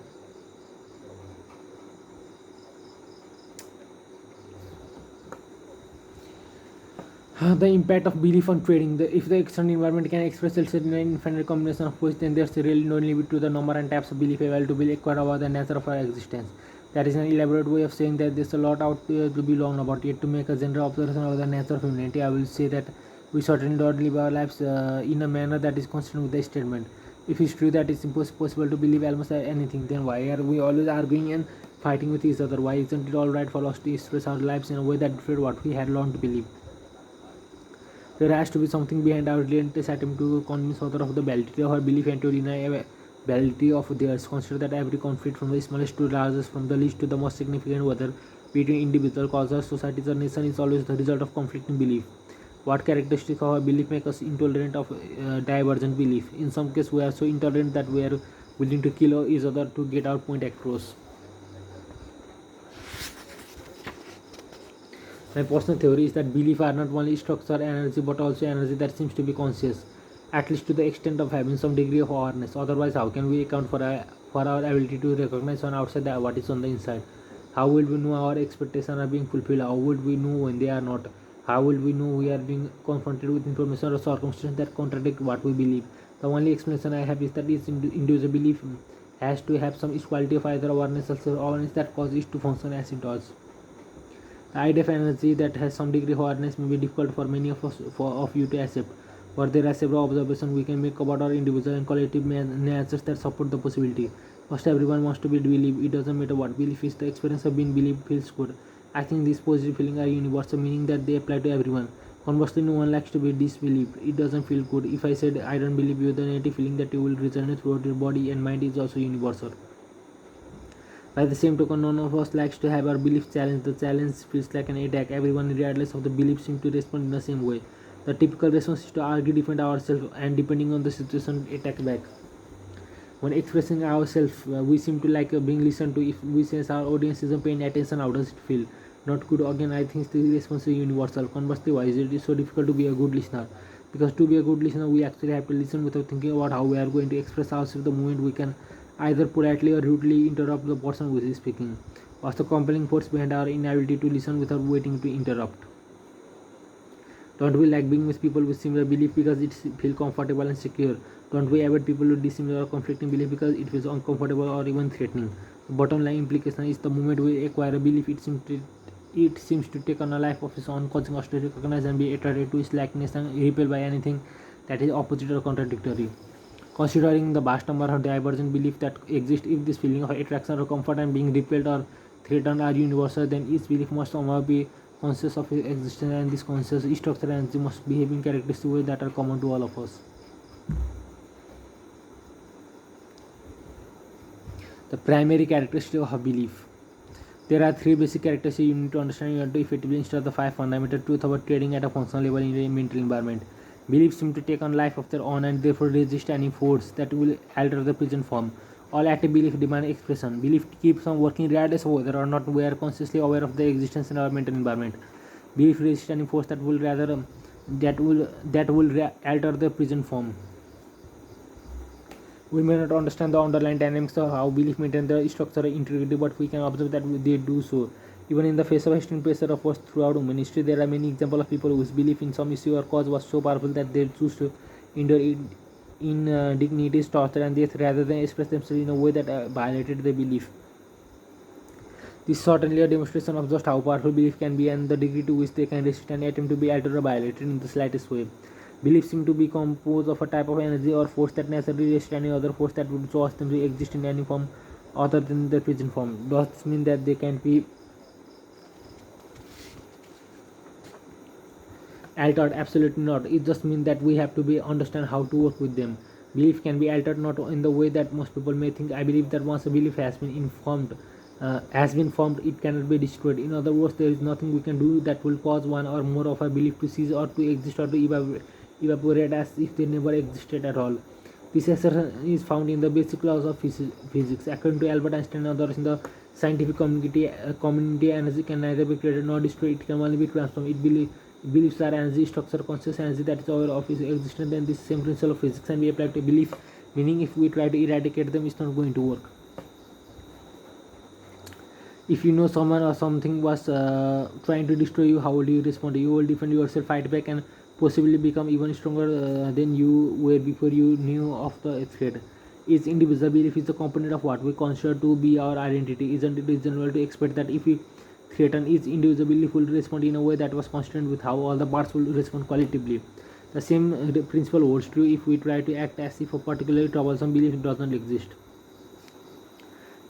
The impact of belief on trading. If the external environment can express itself in an infinite combination of ways, then there's really no limit to the number and types of belief available to be acquired about the nature of our existence. That is an elaborate way of saying that there's a lot out there to be learned about. Yet to make a general observation of the nature of humanity, I will say that we certainly don't live our lives in a manner that is consistent with the statement. If it's true that it's impossible to believe almost anything, then why are we always arguing and fighting with each other? Why isn't it alright for us to express our lives in a way that reflects what we had learned to believe? There has to be something behind our relentless attempt to convince others of the validity of our belief and to deny a validity of theirs. Consider that every conflict, from the smallest to the largest, from the least to the most significant, whether between individual causes, societies, or nation, is always the result of conflicting belief. What characteristics of our belief make us intolerant of divergent belief? In some cases, we are so intolerant that we are willing to kill each other to get our point across. My personal theory is that belief are not only structure energy but also energy that seems to be conscious, at least to the extent of having some degree of awareness. Otherwise, how can we account for our ability to recognize on outside what is on the inside? How will we know our expectations are being fulfilled? How would we know when they are not? How will we know we are being confronted with information or circumstances that contradict what we believe? The only explanation I have is that each individual belief has to have some equality of either awareness or awareness that causes it to function as it does. The idea of energy that has some degree of awareness may be difficult for many of us of you to accept, but there are several observations we can make about our individual and collective natures that support the possibility. First, everyone wants to be believed. It doesn't matter what belief is, the experience of being believed feels good. I think these positive feelings are universal, meaning that they apply to everyone. Conversely, no one likes to be disbelieved. It doesn't feel good. If I said I don't believe you, the negative feeling that you will resonate throughout your body and mind is also universal. By the same token, none of us likes to have our belief challenged. The challenge feels like an attack. Everyone, regardless of the belief, seems to respond in the same way. The typical response is to argue, defend ourselves, and depending on the situation, attack back. When expressing ourselves, we seem to like being listened to. If we sense our audience isn't paying attention, how does it feel? Not good. Again, I think the response is universal. Conversely, why is it so difficult to be a good listener? Because to be a good listener, we actually have to listen without thinking about how we are going to express ourselves the moment we can either politely or rudely interrupt the person who is speaking. What's the compelling force behind our inability to listen without waiting to interrupt? Don't we like being with people with similar belief because it feels comfortable and secure? Don't we avoid people with dissimilar or conflicting belief because it feels uncomfortable or even threatening? The bottom line implication is the moment we acquire a belief, it seems to take on a life of its own, causing us to recognize and be attracted to its likeness and repelled by anything that is opposite or contradictory. Considering the vast number of divergent beliefs that exist, if this feeling of attraction or comfort and being repelled or threatened are universal, then each belief must somehow be conscious of its existence, and this conscious structure and energy must behave in characteristic ways that are common to all of us. The primary characteristic of a belief. There are three basic characteristics you need to understand in order to effectively install the five fundamental truths about trading at a functional level in a mental environment. Beliefs seem to take on life of their own and therefore resist any force that will alter the present form. All active belief demand expression. Belief keeps on working regardless of whether or not we are consciously aware of their existence in our mental environment. Belief resist any force that will alter the present form. We may not understand the underlying dynamics of how belief maintain their structural integrity, but we can observe that they do so. Even in the face of extreme pressure of force throughout human history, there are many examples of people whose belief in some issue or cause was so powerful that they choose to endure indignities, torture, and death rather than express themselves in a way that violated their belief. This is certainly a demonstration of just how powerful belief can be and the degree to which they can resist an attempt to be altered or violated in the slightest way. Beliefs seem to be composed of a type of energy or force that naturally resists any other force that would cause them to exist in any form other than their present form. Does this mean that they can be altered? Absolutely not. It just means that we have to be understand how to work with them. Belief can be altered not in the way that most people may think. I believe that once a belief has been formed, it cannot be destroyed. In other words, there is nothing we can do that will cause one or more of a belief to cease or to exist or to evaporate as if they never existed at all. This assertion is found in the basic laws of physics. According to Albert Einstein and others in the scientific community, energy can neither be created nor destroyed. It can only be transformed. Beliefs are energy, structure, conscious energy that is aware of its existence. Then this same principle of physics can be applied to belief, meaning if we try to eradicate them, it's not going to work. If you know someone or something was trying to destroy you, how will you respond? You will defend yourself, fight back, and possibly become even stronger than you were before you knew of the threat. Each individual belief is a component of what we consider to be our identity. Isn't it reasonable to expect that if we threaten, each individual belief will respond in a way that was consistent with how all the parts will respond collectively? The same principle holds true if we try to act as if a particularly troublesome belief does not exist.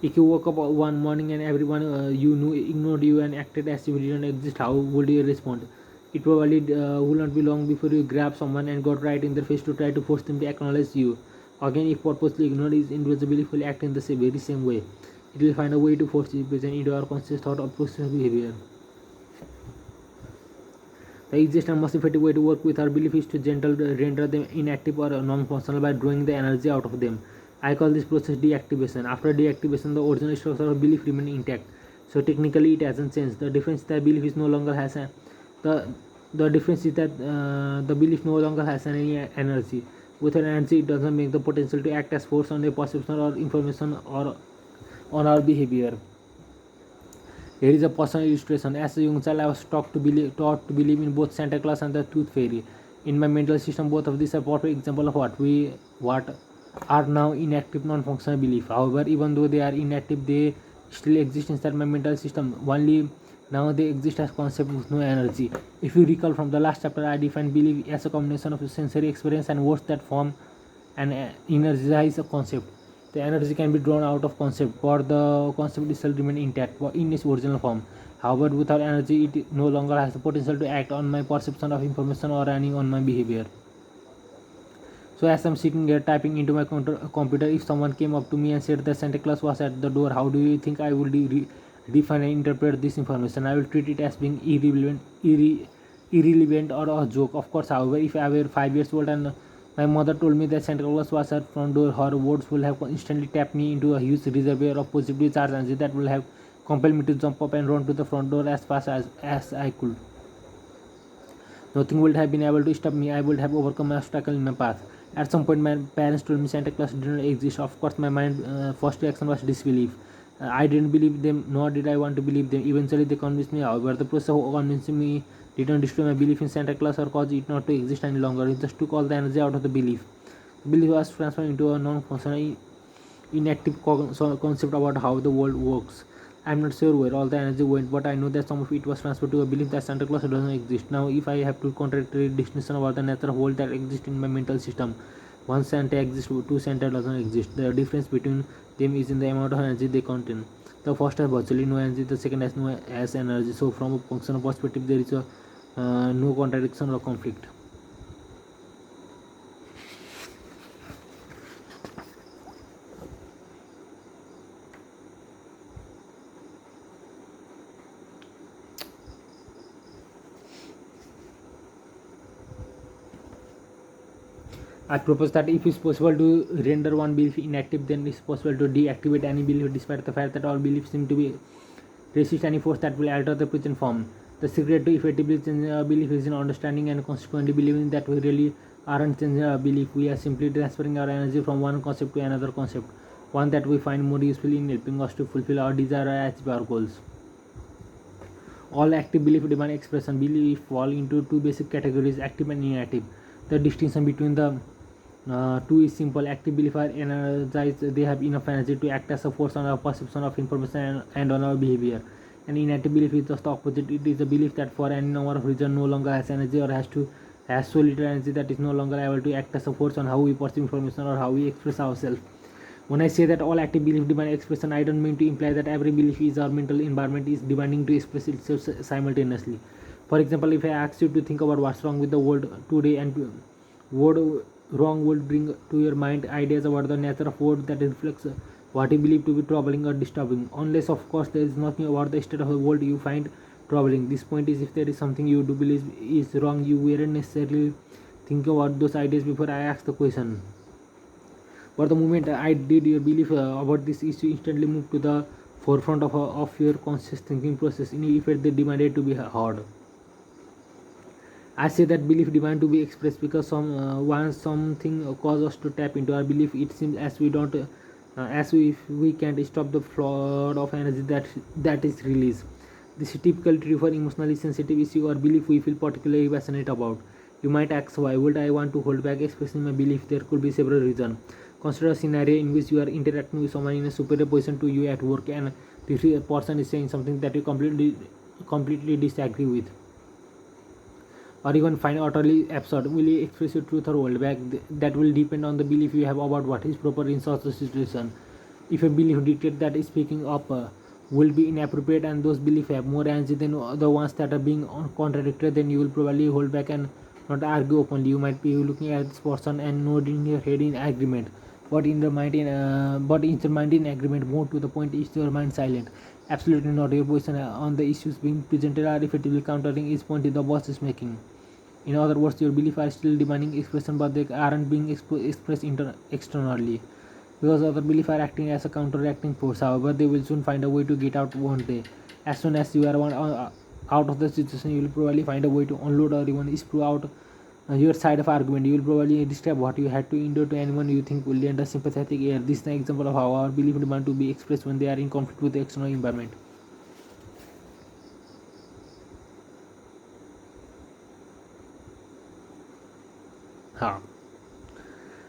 If you woke up one morning and everyone you knew ignored you and acted as if you didn't exist, how would you respond? It probably would not be long before you grab someone and got right in their face to try to force them to acknowledge you. Again, if purposely ignored, is invisibility will act in the very same way. It will find a way to force it present into our conscious thought or process behavior. The easiest and most effective way to work with our belief is to render them inactive or non-functional by drawing the energy out of them. I call this process deactivation. After deactivation, the original structure of belief remains intact. So technically, it hasn't changed. The difference is that belief is no longer has the the difference is that the belief no longer has any energy. Without energy, it doesn't make the potential to act as force on a perception or information or on our behavior. Here is a personal illustration. As a young child, I was taught to believe in both Santa Claus and the Tooth Fairy. In my mental system, both of these are perfect example of what are now inactive, non-functional belief. However, even though they are inactive, they still exist inside my mental system. Only now they exist as concept with no energy. If you recall from the last chapter, I defined belief as a combination of sensory experience and words that form and energize a concept. The energy can be drawn out of concept, but the concept itself remains intact in its original form. However, without energy, it no longer has the potential to act on my perception of information or any on my behavior. So as I'm sitting here typing into my computer, if someone came up to me and said that Santa Claus was at the door, how do you think I will define and interpret this information? I will treat it as being irrelevant or a joke. Of course, however, if I were 5 years old and my mother told me that Santa Claus was at front door, her words will have instantly tapped me into a huge reservoir of positively charged energy that will have compelled me to jump up and run to the front door as fast as I could. Nothing would have been able to stop me. I would have overcome my obstacle in my path. At some point, my parents told me Santa Claus didn't exist. Of course, my mind first reaction was disbelief. I didn't believe them, nor did I want to believe them. Eventually, they convinced me. However, the process of convincing me didn't destroy my belief in Santa Claus or cause it not to exist any longer. It just took all the energy out of the belief. The belief was transformed into a non-functional, inactive concept about how the world works. I'm not sure where all the energy went, but I know that some of it was transferred to a belief that Santa Claus doesn't exist. Now, if I have to contradictory distinction about the nature of world that exists in my mental system, one Santa exists, two Santa doesn't exist. The difference between them is in the amount of energy they contain. The first has virtually no energy, the second has no as energy. So, from a functional perspective, there is a no contradiction or conflict. I propose that if it's possible to render one belief inactive, then it's possible to deactivate any belief, despite the fact that all beliefs seem to be resist any force that will alter the present form. The secret to effectively changing our belief is in understanding and consequently believing that we really aren't changing our belief. We are simply transferring our energy from one concept to another concept, one that we find more useful in helping us to fulfill our desire or achieve our goals. All active belief demand expression. Belief fall into two basic categories: active and inactive. The distinction between the two is simple. Active belief are energized, they have enough energy to act as a force on our perception of information and on our behavior. And inactive belief is just the opposite. It is a belief that for any number of reasons no longer has energy or has so little energy that is no longer able to act as a force on how we perceive information or how we express ourselves. When I say that all active belief demand expression, I don't mean to imply that every belief is our mental environment is demanding to express itself simultaneously. For example, if I ask you to think about what's wrong with the world today, and what wrong would bring to your mind ideas about the nature of world that reflects what you believe to be troubling or disturbing. Unless, of course, there is nothing about the state of the world you find troubling. This point is, if there is something you do believe is wrong, you weren't necessarily thinking about those ideas before I asked the question. But the moment I did, your belief about this issue instantly moved to the forefront of your conscious thinking process. In effect, they demanded to be heard. I say that belief demand to be expressed because once something causes us to tap into our belief, it seems as we don't, as if we can't stop the flood of energy that is released. This is typically true for emotionally sensitive issue or belief we feel particularly passionate about. You might ask, why would I want to hold back expressing my belief? There could be several reasons. Consider a scenario in which you are interacting with someone in a superior position to you at work, and this person is saying something that you completely disagree with, or even find utterly absurd. Will you express your truth or hold back? That will depend on the belief you have about what is proper in such a situation. If a belief dictates that speaking up will be inappropriate, and those beliefs have more energy than the ones that are being contradicted, then you will probably hold back and not argue openly. You might be looking at this person and nodding your head in agreement, but is your mind in agreement? More to the point, is your mind silent? Absolutely not. Your position on the issues being presented are effectively countering each point the boss is making. In other words, your beliefs are still demanding expression, but they aren't being expressed externally, because other beliefs are acting as a counteracting force. However, they will soon find a way to get out, won't they? As soon as you are out of the situation, you will probably find a way to unload or even screw out your side of argument. You will probably describe what you had to endure to anyone you think will lend a sympathetic ear. This is an example of how our belief demand to be expressed when they are in conflict with the external environment. Ha.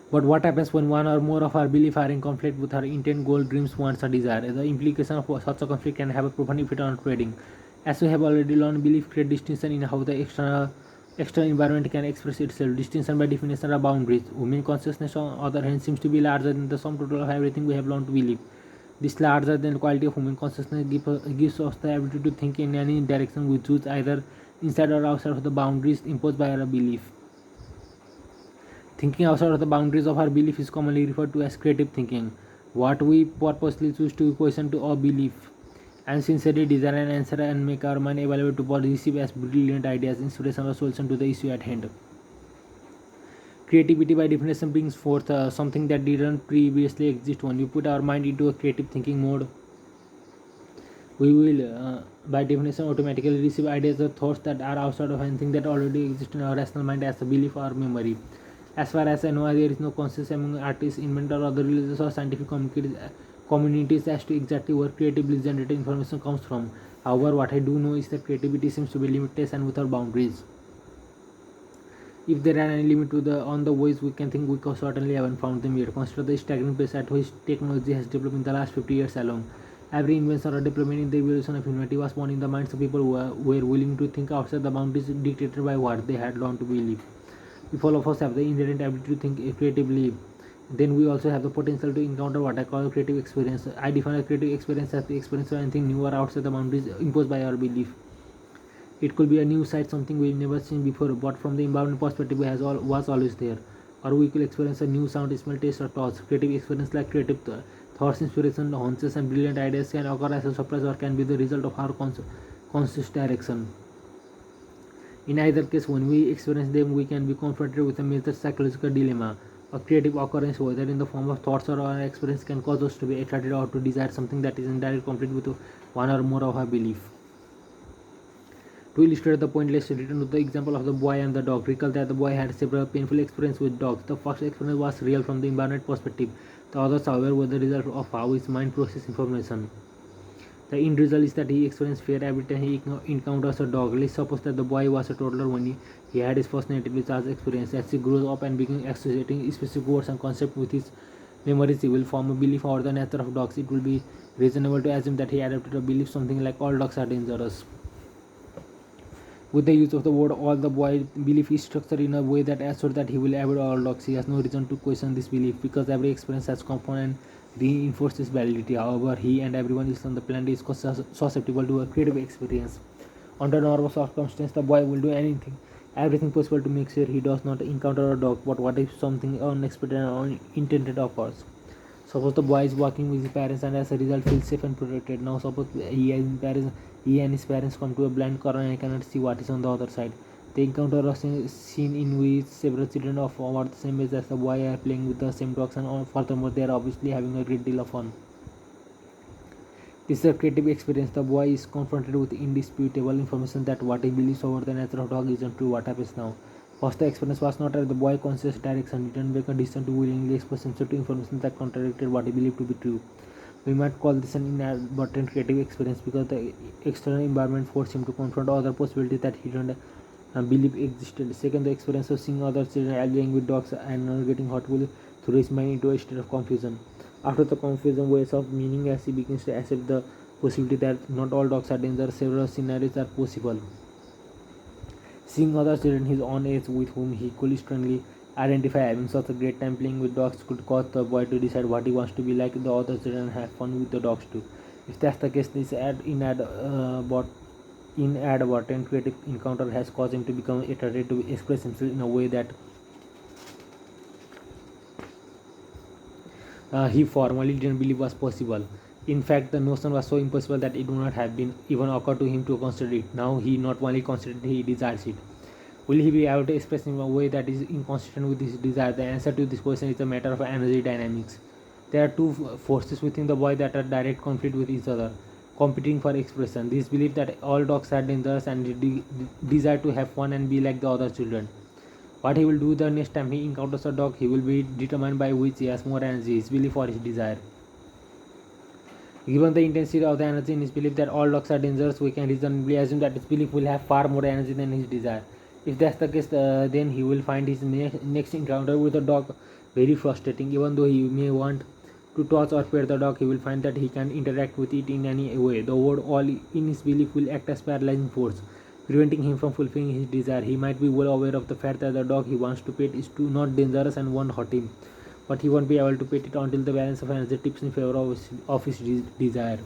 But what happens when one or more of our beliefs are in conflict with our intent, goal, dreams, wants, or desire? The implication of such a conflict can have a profound effect on trading. As we have already learned, belief create distinction in how the external environment can express itself. Distinction by definition are boundaries. Human consciousness, on the other hand, seems to be larger than the sum total of everything we have learned to believe. This larger than quality of human consciousness gives us the ability to think in any direction we choose, either inside or outside of the boundaries imposed by our belief. Thinking outside of the boundaries of our belief is commonly referred to as creative thinking. What we purposely choose to question to our belief and sincerely desire an answer and make our mind available to receive as brilliant ideas, inspiration, or solution to the issue at hand. Creativity, by definition, brings forth something that didn't previously exist. When we put our mind into a creative thinking mode, we will, by definition, automatically receive ideas or thoughts that are outside of anything that already exists in our rational mind as a belief or memory. As far as I know, there is no consensus among artists, inventors, or the religious or scientific communities as to exactly where creatively generated information comes from. However, what I do know is that creativity seems to be limitless and without boundaries. If there are any limit to the ways we can think, we certainly haven't found them yet. Consider the staggering pace at which technology has developed in the last 50 years alone. Every invention or development in the evolution of humanity was born in the minds of people who were willing to think outside the boundaries dictated by what they had learned to believe. If all of us have the inherent ability to think creatively, then we also have the potential to encounter what I call creative experience. I define a creative experience as the experience of anything new or outside the boundaries imposed by our belief. It could be a new sight, something we've never seen before, but from the environment perspective, was always there. Or we could experience a new sound, smell, taste, or thoughts. Creative experience like creative thoughts, inspiration, hunches, and brilliant ideas can occur as a surprise or can be the result of our conscious direction. In either case, when we experience them, we can be confronted with a major psychological dilemma. A creative occurrence, whether in the form of thoughts or an experience, can cause us to be attracted or to desire something that is in direct conflict with one or more of our belief. To illustrate the point, let's return to the example of the boy and the dog. Recall that the boy had several painful experiences with dogs. The first experience was real from the environment perspective. The others, however, were the result of how his mind processes information. The end result is that he experienced fear every time he encounters a dog. Let's suppose that the boy was a toddler when he had his first negatively charged experience. As he grows up and begins associating specific words and concepts with his memories, he will form a belief about the nature of dogs. It will be reasonable to assume that he adopted a belief something like all dogs are dangerous. With the use of the word all, the boy belief is structured in a way that assures that he will avoid all dogs. He has no reason to question this belief because every experience has component and reinforces validity. However, he and everyone else on the planet is susceptible to a creative experience. Under normal circumstances, the boy will do everything possible to make sure he does not encounter a dog. But what if something unexpected and unintended occurs? Suppose the boy is walking with his parents and as a result feels safe and protected. Now suppose he and his parents come to a blind corner and cannot see what is on the other side. They encounter a scene in which several children of about the same age as the boy are playing with the same dogs and furthermore they are obviously having a great deal of fun. This is a creative experience. The boy is confronted with indisputable information that what he believes over the nature of dog isn't true. What happens now? First, the experience was not at the boy's conscious direction. He didn't make a decision to willingly expose himself to information that contradicted what he believed to be true. We might call this an inadvertent creative experience because the external environment forced him to confront other possibilities that he didn't believe existed. Second, the experience of seeing other children arguing with dogs and not getting hurt will throw his mind into a state of confusion. After the confusion waves of meaning as he begins to accept the possibility that not all dogs are dangerous, several scenarios are possible. Seeing other children his own age with whom he could strongly identify having such a great time playing with dogs could cause the boy to decide what he wants to be like the other children and have fun with the dogs too. If that's the case, this inadvertent creative encounter has caused him to become attracted to express himself in a way that he formerly didn't believe was possible. In fact, the notion was so impossible that it would not have been even occurred to him to consider it. Now he not only considered it, he desires it. Will he be able to express in a way that is inconsistent with his desire? The answer to this question is a matter of energy dynamics. There are two forces within the boy that are direct conflict with each other, competing for expression. This belief that all dogs are dangerous and the desire to have fun and be like the other children. What he will do the next time he encounters a dog, he will be determined by which he has more energy, his belief or his desire. Given the intensity of the energy in his belief that all dogs are dangerous, we can reasonably assume that his belief will have far more energy than his desire. If that's the case, then he will find his next encounter with a dog very frustrating. Even though he may want to touch or pet the dog, he will find that he can interact with it in any way. The word all in his belief will act as paralyzing force, preventing him from fulfilling his desire. He might be well aware of the fact that the dog he wants to pet is not dangerous and won't hurt him, but he won't be able to pet it until the balance of energy tips in favor of his desire.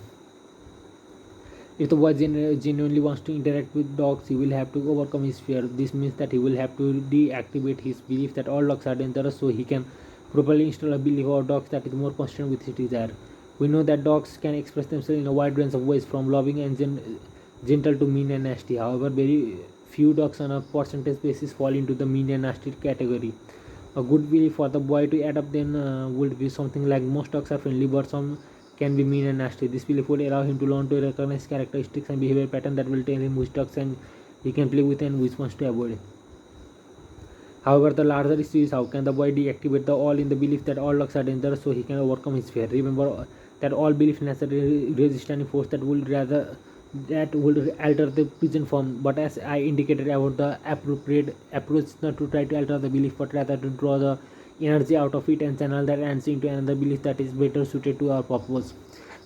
If the boy genuinely wants to interact with dogs, he will have to overcome his fear. This means that he will have to deactivate his belief that all dogs are dangerous so he can properly install a belief of dogs that is more consistent with his desire. We know that dogs can express themselves in a wide range of ways, from loving and gentle to mean and nasty. However, very few dogs on a percentage basis fall into the mean and nasty category. A good belief for the boy to adopt then would be something like most dogs are friendly, but some can be mean and nasty. This belief would allow him to learn to recognize characteristics and behavior patterns that will tell him which dogs and he can play with and which ones to avoid. However, the larger issue is how can the boy deactivate the all in the belief that all dogs are dangerous so he can overcome his fear. Remember that all belief necessarily resist any force that would alter the present form. But as I indicated about the appropriate approach is not to try to alter the belief but rather to draw the energy out of it and channel that energy into another belief that is better suited to our purpose.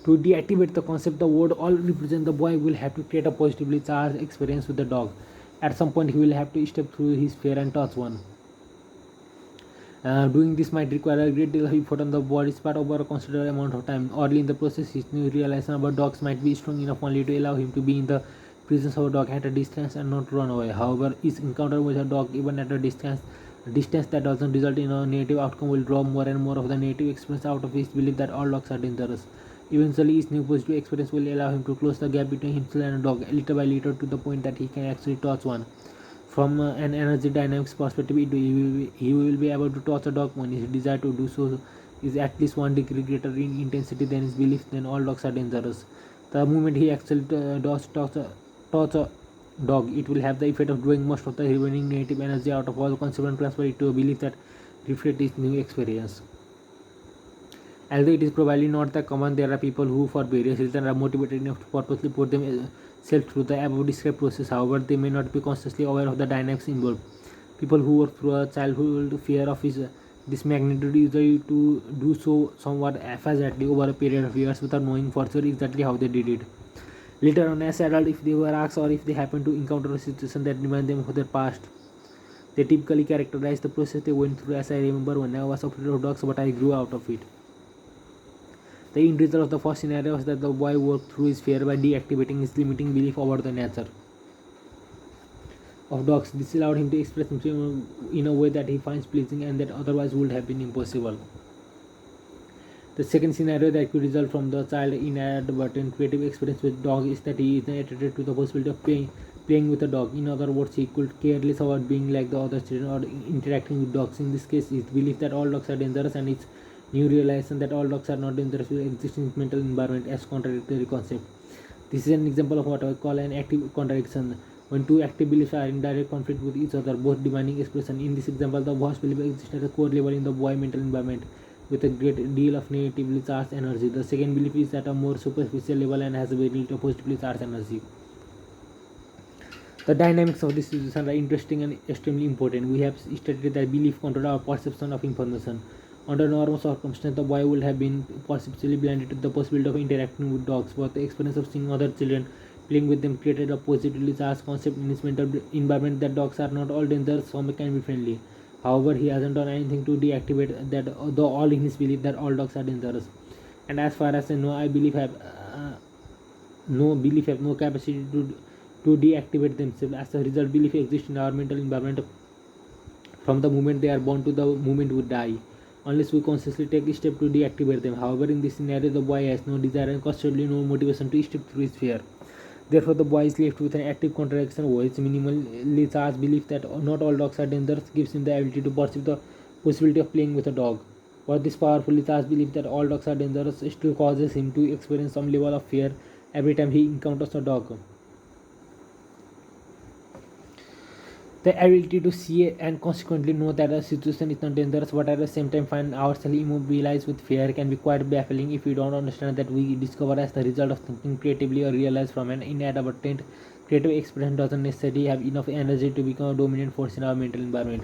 To deactivate the concept, the word all represent the boy will have to create a positively charged experience with the dog. At some point, he will have to step through his fear and touch one. Doing this might require a great deal of effort on the body's part over a considerable amount of time. Early in the process, his new realization about dogs might be strong enough only to allow him to be in the presence of a dog at a distance and not run away. However, his encounter with a dog, even at a distance that doesn't result in a negative outcome, will draw more and more of the negative experience out of his belief that all dogs are dangerous. Eventually, his new positive experience will allow him to close the gap between himself and a dog, little by little, to the point that he can actually touch one. From an energy dynamics perspective, he will be able to touch a dog when his desire to do so is at least 1 degree greater in intensity than his belief that all dogs are dangerous. The moment he actually does touch a dog, it will have the effect of drawing most of the remaining negative energy out of all concept and transfer it to a belief that reflects his new experience. Although it is probably not that common, there are people who, for various reasons, are motivated enough to purposely put themselves through the above described process. However, they may not be consciously aware of the dynamics involved. People who work through a childhood fear of this magnitude usually to do so somewhat haphazardly over a period of years without knowing for sure exactly how they did it. Later on, as adults, if they were asked or if they happen to encounter a situation that reminds them of their past, they typically characterize the process they went through as I remember when I was afraid of dogs, but I grew out of it. The end result of the first scenario was that the boy worked through his fear by deactivating his limiting belief about the nature of dogs. This allowed him to express himself in a way that he finds pleasing and that otherwise would have been impossible. The second scenario that could result from the child's inadvertent creative experience with dog is that he is attracted to the possibility of playing with a dog. In other words, he could care less about being like the other children or interacting with dogs. In this case, his belief that all dogs are dangerous and its new realization that all dogs are not dangerous will exist in his mental environment as contradictory concept. This is an example of what I call an active contradiction. When two active beliefs are in direct conflict with each other, both demanding expression. In this example, the first belief exists at a core level in the boy mental environment with a great deal of negatively charged energy. The second belief is at a more superficial level and has a very little positively charged energy. The dynamics of this situation are interesting and extremely important. We have stated that belief controls our perception of information. Under normal circumstances, the boy would have been perceptually blinded to the possibility of interacting with dogs, but the experience of seeing other children playing with them created a positively charged concept in his mental environment that dogs are not all dangerous, some can be friendly. However, he hasn't done anything to deactivate that the all in his belief that all dogs are dangerous. And as far as I know, I believe have no capacity to deactivate themselves. As a result, belief exists in our mental environment from the moment they are born to the moment we die, unless we consciously take a step to deactivate them. However, in this scenario, the boy has no desire and consequently no motivation to step through his fear. Therefore, the boy is left with an active contradiction where his minimally charged belief that not all dogs are dangerous gives him the ability to perceive the possibility of playing with a dog. But this powerfully charged belief that all dogs are dangerous still causes him to experience some level of fear every time he encounters a dog. The ability to see and consequently know that a situation is not dangerous but at the same time find ourselves immobilized with fear can be quite baffling if we don't understand that we discover as the result of thinking creatively or realize from an inadvertent creative expression doesn't necessarily have enough energy to become a dominant force in our mental environment.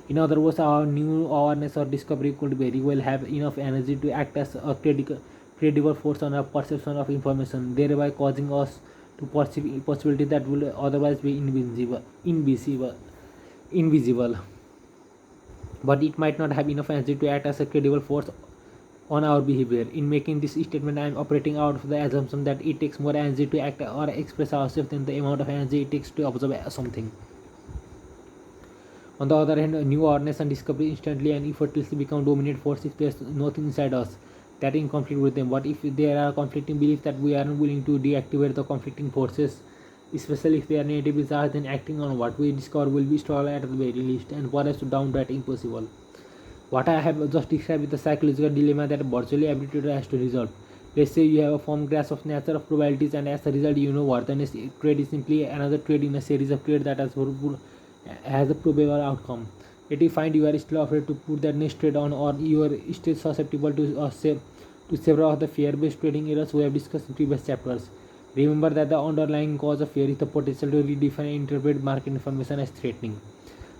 In other words, our new awareness or discovery could very well have enough energy to act as a credible force on our perception of information, thereby causing us to perceive possibility that will otherwise be invisible. But it might not have enough energy to act as a credible force on our behavior. In making this statement, I am operating out of the assumption that it takes more energy to act or express ourselves than the amount of energy it takes to observe something. On the other hand, a new awareness and discovery instantly and effortlessly become dominant force if there is nothing inside us that in conflict with them. But if there are conflicting beliefs that we aren't willing to deactivate the conflicting forces, especially if they are negatively charged, then acting on what we discover will be struggle at the very least and perhaps downright impossible. What I have just described is the psychological dilemma that virtually every trader has to resolve. Let's say you have a firm grasp of nature of probabilities and as a result you know worthiness trade is simply another trade in a series of trades that has a probable outcome. Yet you find you are still afraid to put that next trade on, or you are still susceptible to several of the fear-based trading errors we have discussed in previous chapters. Remember that the underlying cause of fear is the potential to redefine and interpret market information as threatening.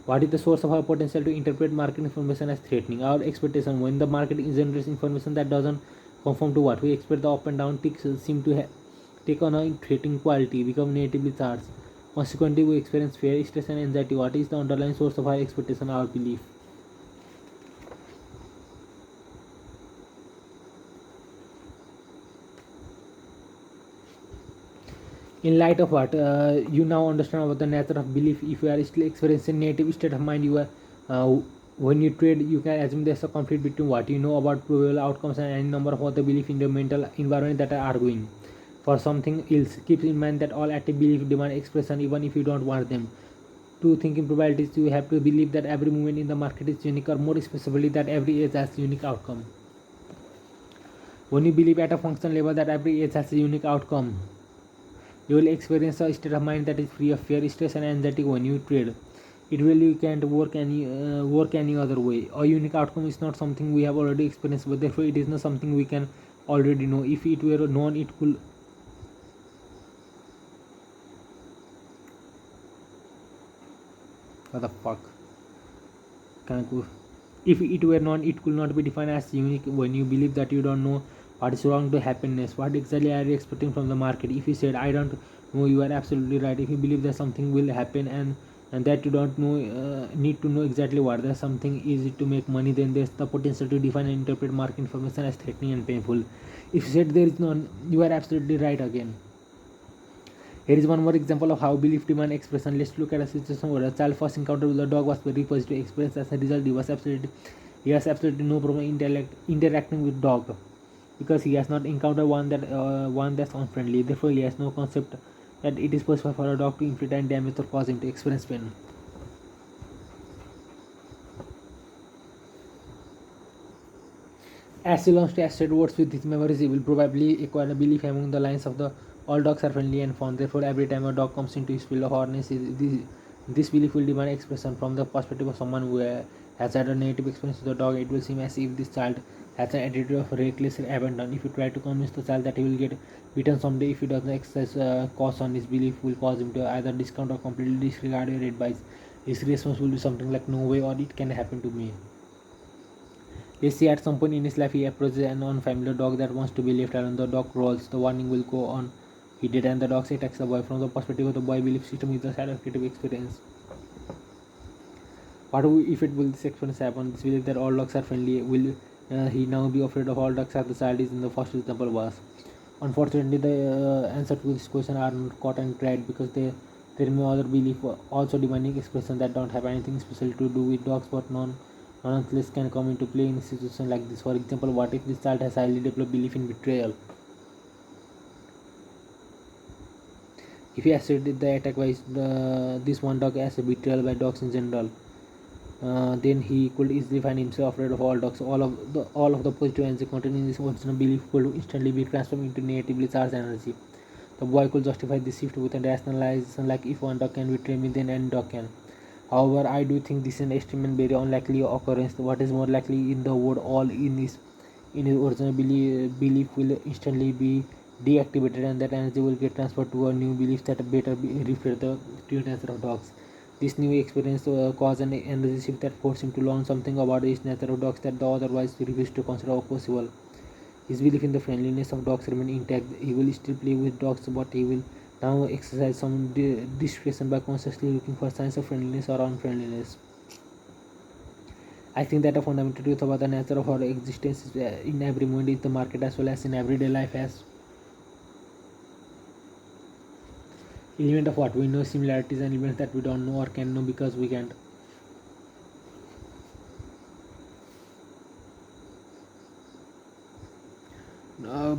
What is the source of our potential to interpret market information as threatening? Our expectation. When the market generates information that doesn't conform to what we expect, the up and down ticks seem to take on a threatening quality, become negatively charged. Consequently, we experience fear, stress, and anxiety. What is the underlying source of our expectation, our belief? In light of what you now understand about the nature of belief, if you are still experiencing negative state of mind, you are when you trade, you can assume there's a conflict between what you know about probable outcomes and any number of other belief in the mental environment that are arguing for something else. Keep in mind that all active belief demand expression even if you don't want them. To think in probabilities, you have to believe that every movement in the market is unique, or more specifically, that every edge has unique outcome. When you believe at a function level that every edge has a unique outcome, you will experience a state of mind that is free of fear, stress, and anxiety when you trade. It really can't work any other way. A unique outcome is not something we have already experienced, but therefore it is not something we can already know. If it were known, it could. What the fuck? Can I go? If it were known, it could not be defined as unique. When you believe that you don't know what is wrong to happiness, what exactly are you expecting from the market? If you said I don't know, you are absolutely right. If you believe that something will happen and that you don't know, need to know exactly what that something is to make money, then there's the potential to define and interpret market information as threatening and painful. If you said there is none, you are absolutely right again. Here is one more example of how belief demand expression. Let's look at a situation where a child first encounter with the dog was very positive experience. As a result, he has absolutely no problem interacting with dog because he has not encountered one that's unfriendly. Therefore, he has no concept that it is possible for a dog to inflict any damage or cause him to experience pain. As he learns to associate words with his memories, he will probably acquire a belief among the lines of the all dogs are friendly and fun. Therefore, every time a dog comes into his field of awareness, this belief will demand expression. From the perspective of someone who has had a negative experience with the dog, it will seem as if this child has an attitude of reckless abandon. If you try to convince the child that he will get beaten someday if he does not exercise caution, his belief will cause him to either discount or completely disregard your advice. His response will be something like, "No way," or "It can happen to me." Let's say at some point in his life he approaches an unfamiliar dog that wants to be left alone. The dog rolls, the warning will go on. He did, and the dog attacks the boy. From the perspective of the boy, belief system is the side of creative experience. What if it will this experience happen? This belief that all dogs are friendly will he now be afraid of all dogs as the child is in the first example was. Unfortunately, the answer to this question are not caught and tried because there may other belief also demanding expression that don't have anything special to do with dogs, but nonetheless can come into play in a situation like this. For example, what if this child has highly developed belief in betrayal? If he associated the attack by this one dog as a betrayal by dogs in general, then he could easily find himself afraid of all dogs. All of the positive energy contained in this original belief could instantly be transformed into negatively charged energy. The boy could justify this shift with a rationalization like, if one dog can betray me, then any dog can. However, I do think this is an extreme and very unlikely occurrence. What is more likely in the word all in his original belief will instantly be deactivated, and that energy will get transferred to a new belief that better reflect the true nature of dogs. This new experience caused an energy shift that forced him to learn something about the nature of dogs that the otherwise refused to consider possible. His belief in the friendliness of dogs remained intact. He will still play with dogs, but he will now exercise some discretion by consciously looking for signs of friendliness or unfriendliness. I think that a fundamental truth about the nature of our existence is, in every moment in the market as well as in everyday life has element of what we know, similarities and elements that we don't know or can know because we can't.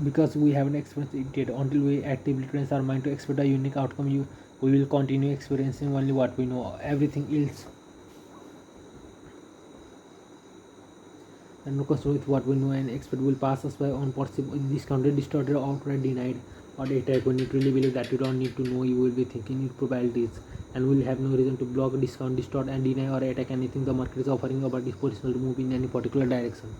Because we haven't experienced it yet. Until we actively train our mind to expect a unique outcome, we will continue experiencing only what we know. Everything else and no concern with what we know and expect will pass us by unperceived, discounted, distorted, or outright denied. or a type. When you truly believe that you don't need to know, you will be thinking in probabilities and will have no reason to block, discount, distort, and deny or attack anything the market is offering about this position to move in any particular direction.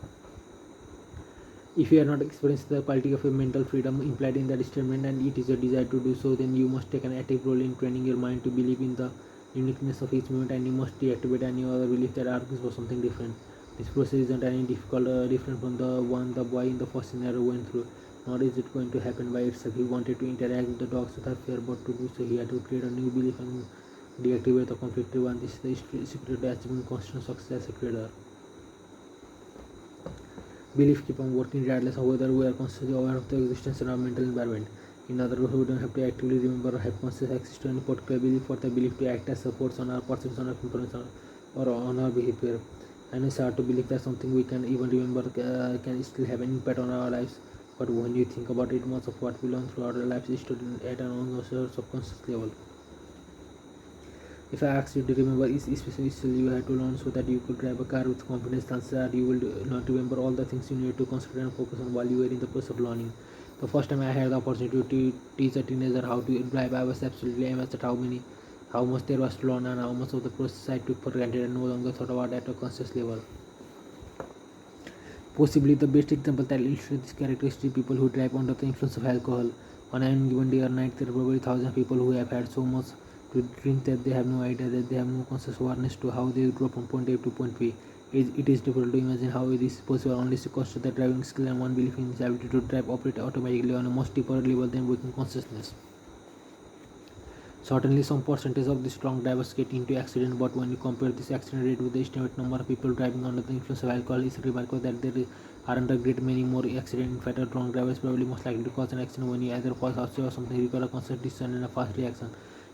If you are not experiencing the quality of a mental freedom implied in that statement and it is your desire to do so, then you must take an active role in training your mind to believe in the uniqueness of each moment, and you must deactivate any other belief that argues for something different. This process isn't any different from the one the boy in the first scenario went through, nor is it going to happen by itself. He wanted to interact with the dogs without fear, but to do so he had to create a new belief and deactivate the conflicted one. This is the secret to achieving constant success as a trader. Belief keep on working regardless of whether we are consciously aware of the existence of our mental environment. In other words, we don't have to actively remember or have conscious access to any particular belief for the belief to act as supports on our perception of information or on our behavior. And it's hard to believe that something we can even remember can still have an impact on our lives. But when you think about it, much of what we learn throughout our lives is stored at an unconscious subconscious level. If I ask you to remember each specific skill you had to learn so that you could drive a car with confidence, chances are you will not remember all the things you need to consider and focus on while you were in the process of learning. The first time I had the opportunity to teach a teenager how to drive, I was absolutely amazed at how much there was to learn and how much of the process I took for granted and no longer thought about at a conscious level. Possibly the best example that illustrates this characteristic people who drive under the influence of alcohol. On any given day or night, there are probably thousands of people who have had so much to drink that they have no idea, that they have no conscious awareness to how they drop from point A to point B. It is difficult to imagine how this is possible unless you consider that driving skill and one belief in its ability to drive operate automatically on a much deeper level than waking consciousness. Certainly, some percentage of the strong drivers get into accident, but when you compare this accident rate with the estimated number of people driving under the influence of alcohol, it's remarkable that there aren't a great many more accidents. In fact, a drunk driver is probably most likely to cause an accident when you either fall asleep or something require a conscious decision and a fast reaction.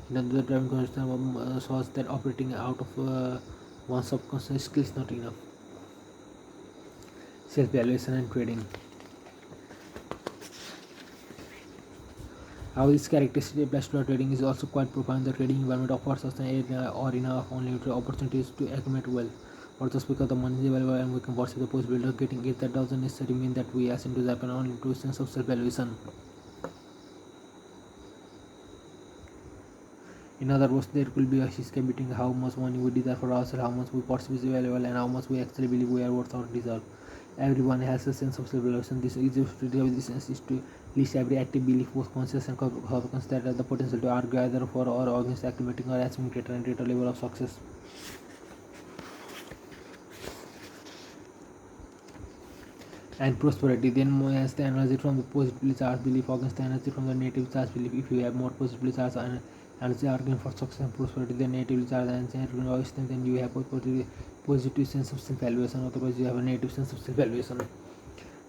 In other words, driving consciousness shows that operating out of one's subconscious skill is not enough. Self-evaluation and trading. How this characteristic applies to our trading is also quite profound. The trading environment offers us an area or enough unlimited opportunities to accumulate wealth. Or just because the money is available and we can perceive the possibility of getting it, that doesn't necessarily mean that we ascend to Japan only to a sense of self-evaluation. In other words, there could be a disconnect between how much money we desire for ourselves, how much we perceive is valuable, and how much we actually believe we are worth or deserve. Everyone has a sense of self-evaluation. This easiest to develop this sense is to list every active belief, both conscious and subconscious, that has the potential to argue either for or against acclimating or achieving greater and greater level of success and prosperity. Then as the energy from the positively charged belief against the energy from the negative charged belief. If you have more positively charged energy arguing for success and prosperity than negatively charged energy arguing against them, then you have a positive sense of self-evaluation. Otherwise, you have a negative sense of self-evaluation.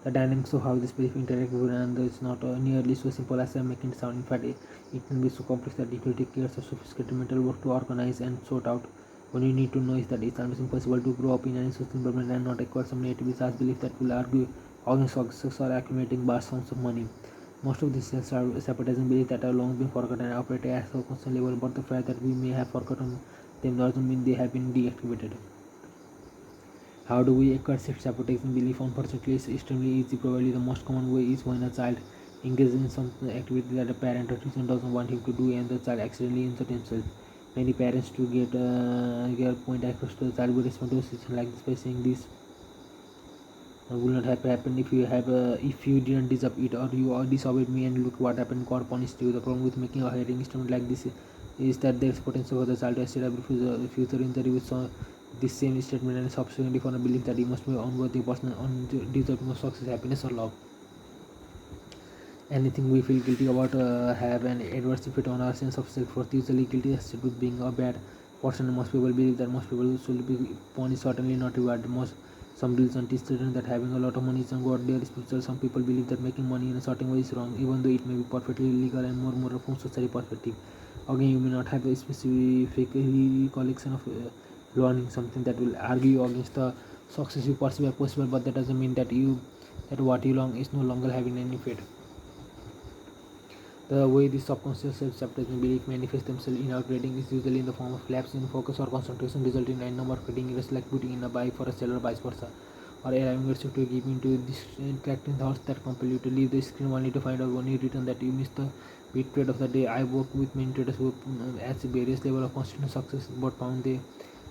The dynamics of how this belief interact with one another is not nearly so simple as I am making it sound. In fact, it can be so complex that it will take years of sophisticated mental work to organize and sort out. What you need to know is that it's almost impossible to grow up in any social environment and not acquire some negatively charged belief that will argue against success or accumulating vast sums of money. Most of these self-sabotaging beliefs that have long been forgotten and operate at a constant level, but the fact that we may have forgotten them doesn't mean they have been deactivated. How do we acquire self-sabotaging belief? Unfortunately, it's extremely easy. Probably the most common way is when a child engages in some activity that a parent or teacher doesn't want him to do and the child accidentally injures himself. Many parents to get their point across to the child will respond to a situation like this by saying this will not have happened if you didn't deserve it, or you disobeyed me and look what happened, God punished you. The problem with making a hearing instrument like this is that there is potential for the child to establish a future injury with this same statement and subsequently for a belief that he must be unworthy person undeserving of success, happiness or love. Anything we feel guilty about have an adverse effect on our sense of self-worth. Usually guilty is said with being a bad person. Most people believe that most people should be punished, certainly not rewarded. Some religion teach children that having a lot of money is ungodly or spiritual. Some people believe that making money in a certain way is wrong, even though it may be perfectly legal and more moral from society perspective. Again, you may not have a specific recollection of learning something that will argue against the success you perceive as possible, but that doesn't mean that what you long is no longer having any fate. The way these subconscious self-sabotaging beliefs manifest themselves in our trading is usually in the form of lapse in focus or concentration, resulting in a number of trading errors like putting in a buy for a sell or vice versa, or allowing yourself to give into distracting thoughts that compel you to leave the screen only to find out when you return that you missed the beat trade of the day. I work with many traders who at various level of constant success but found they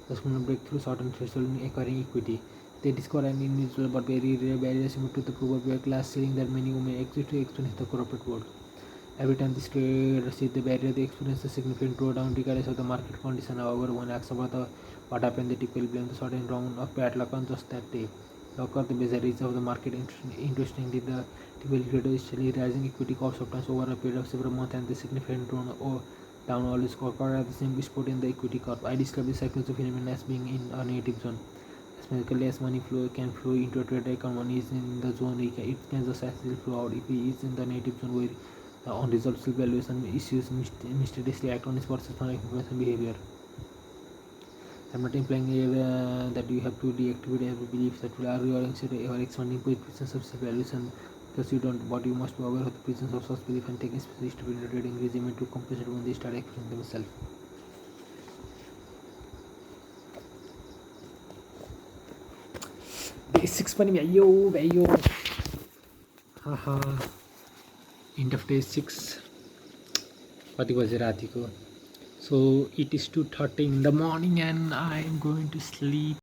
just want to break through certain threshold in acquiring equity. They discover an individual but very rare barrier similar to the proverbial glass ceiling that many women exist to experience the corporate world. Every time this trader sees the barrier, they experience a significant drawdown regardless of the market condition. However, when asked about what happened, they typically blame the sudden round of bad luck on just that day. Luck or the bizarreries of the market. Interestingly, the typical trader is actually rising equity cost sometimes over a period of several months, and the significant drawn or down always occur at the same spot in the equity curve. I describe this psychological phenomenon as being in a negative zone. Basically, as money flow can flow into a trader account, one is in the zone, it can just actually flow out. If he is in the negative zone where unresolved self-valuation issues mysteriously act on his personal influence and behavior. I'm not implying that you have to deactivate every belief that will argue or expanding presence of self-valuation because you don't, but you must be aware of the presence of such belief and take a specific step in the trading regime to compensate when they start expressing themselves. Day 6 पनि भ्याइयो भ्याइयो हाहा end of day 6 कति बजे रातिको. So it is 2:30 in the morning and I am going to sleep.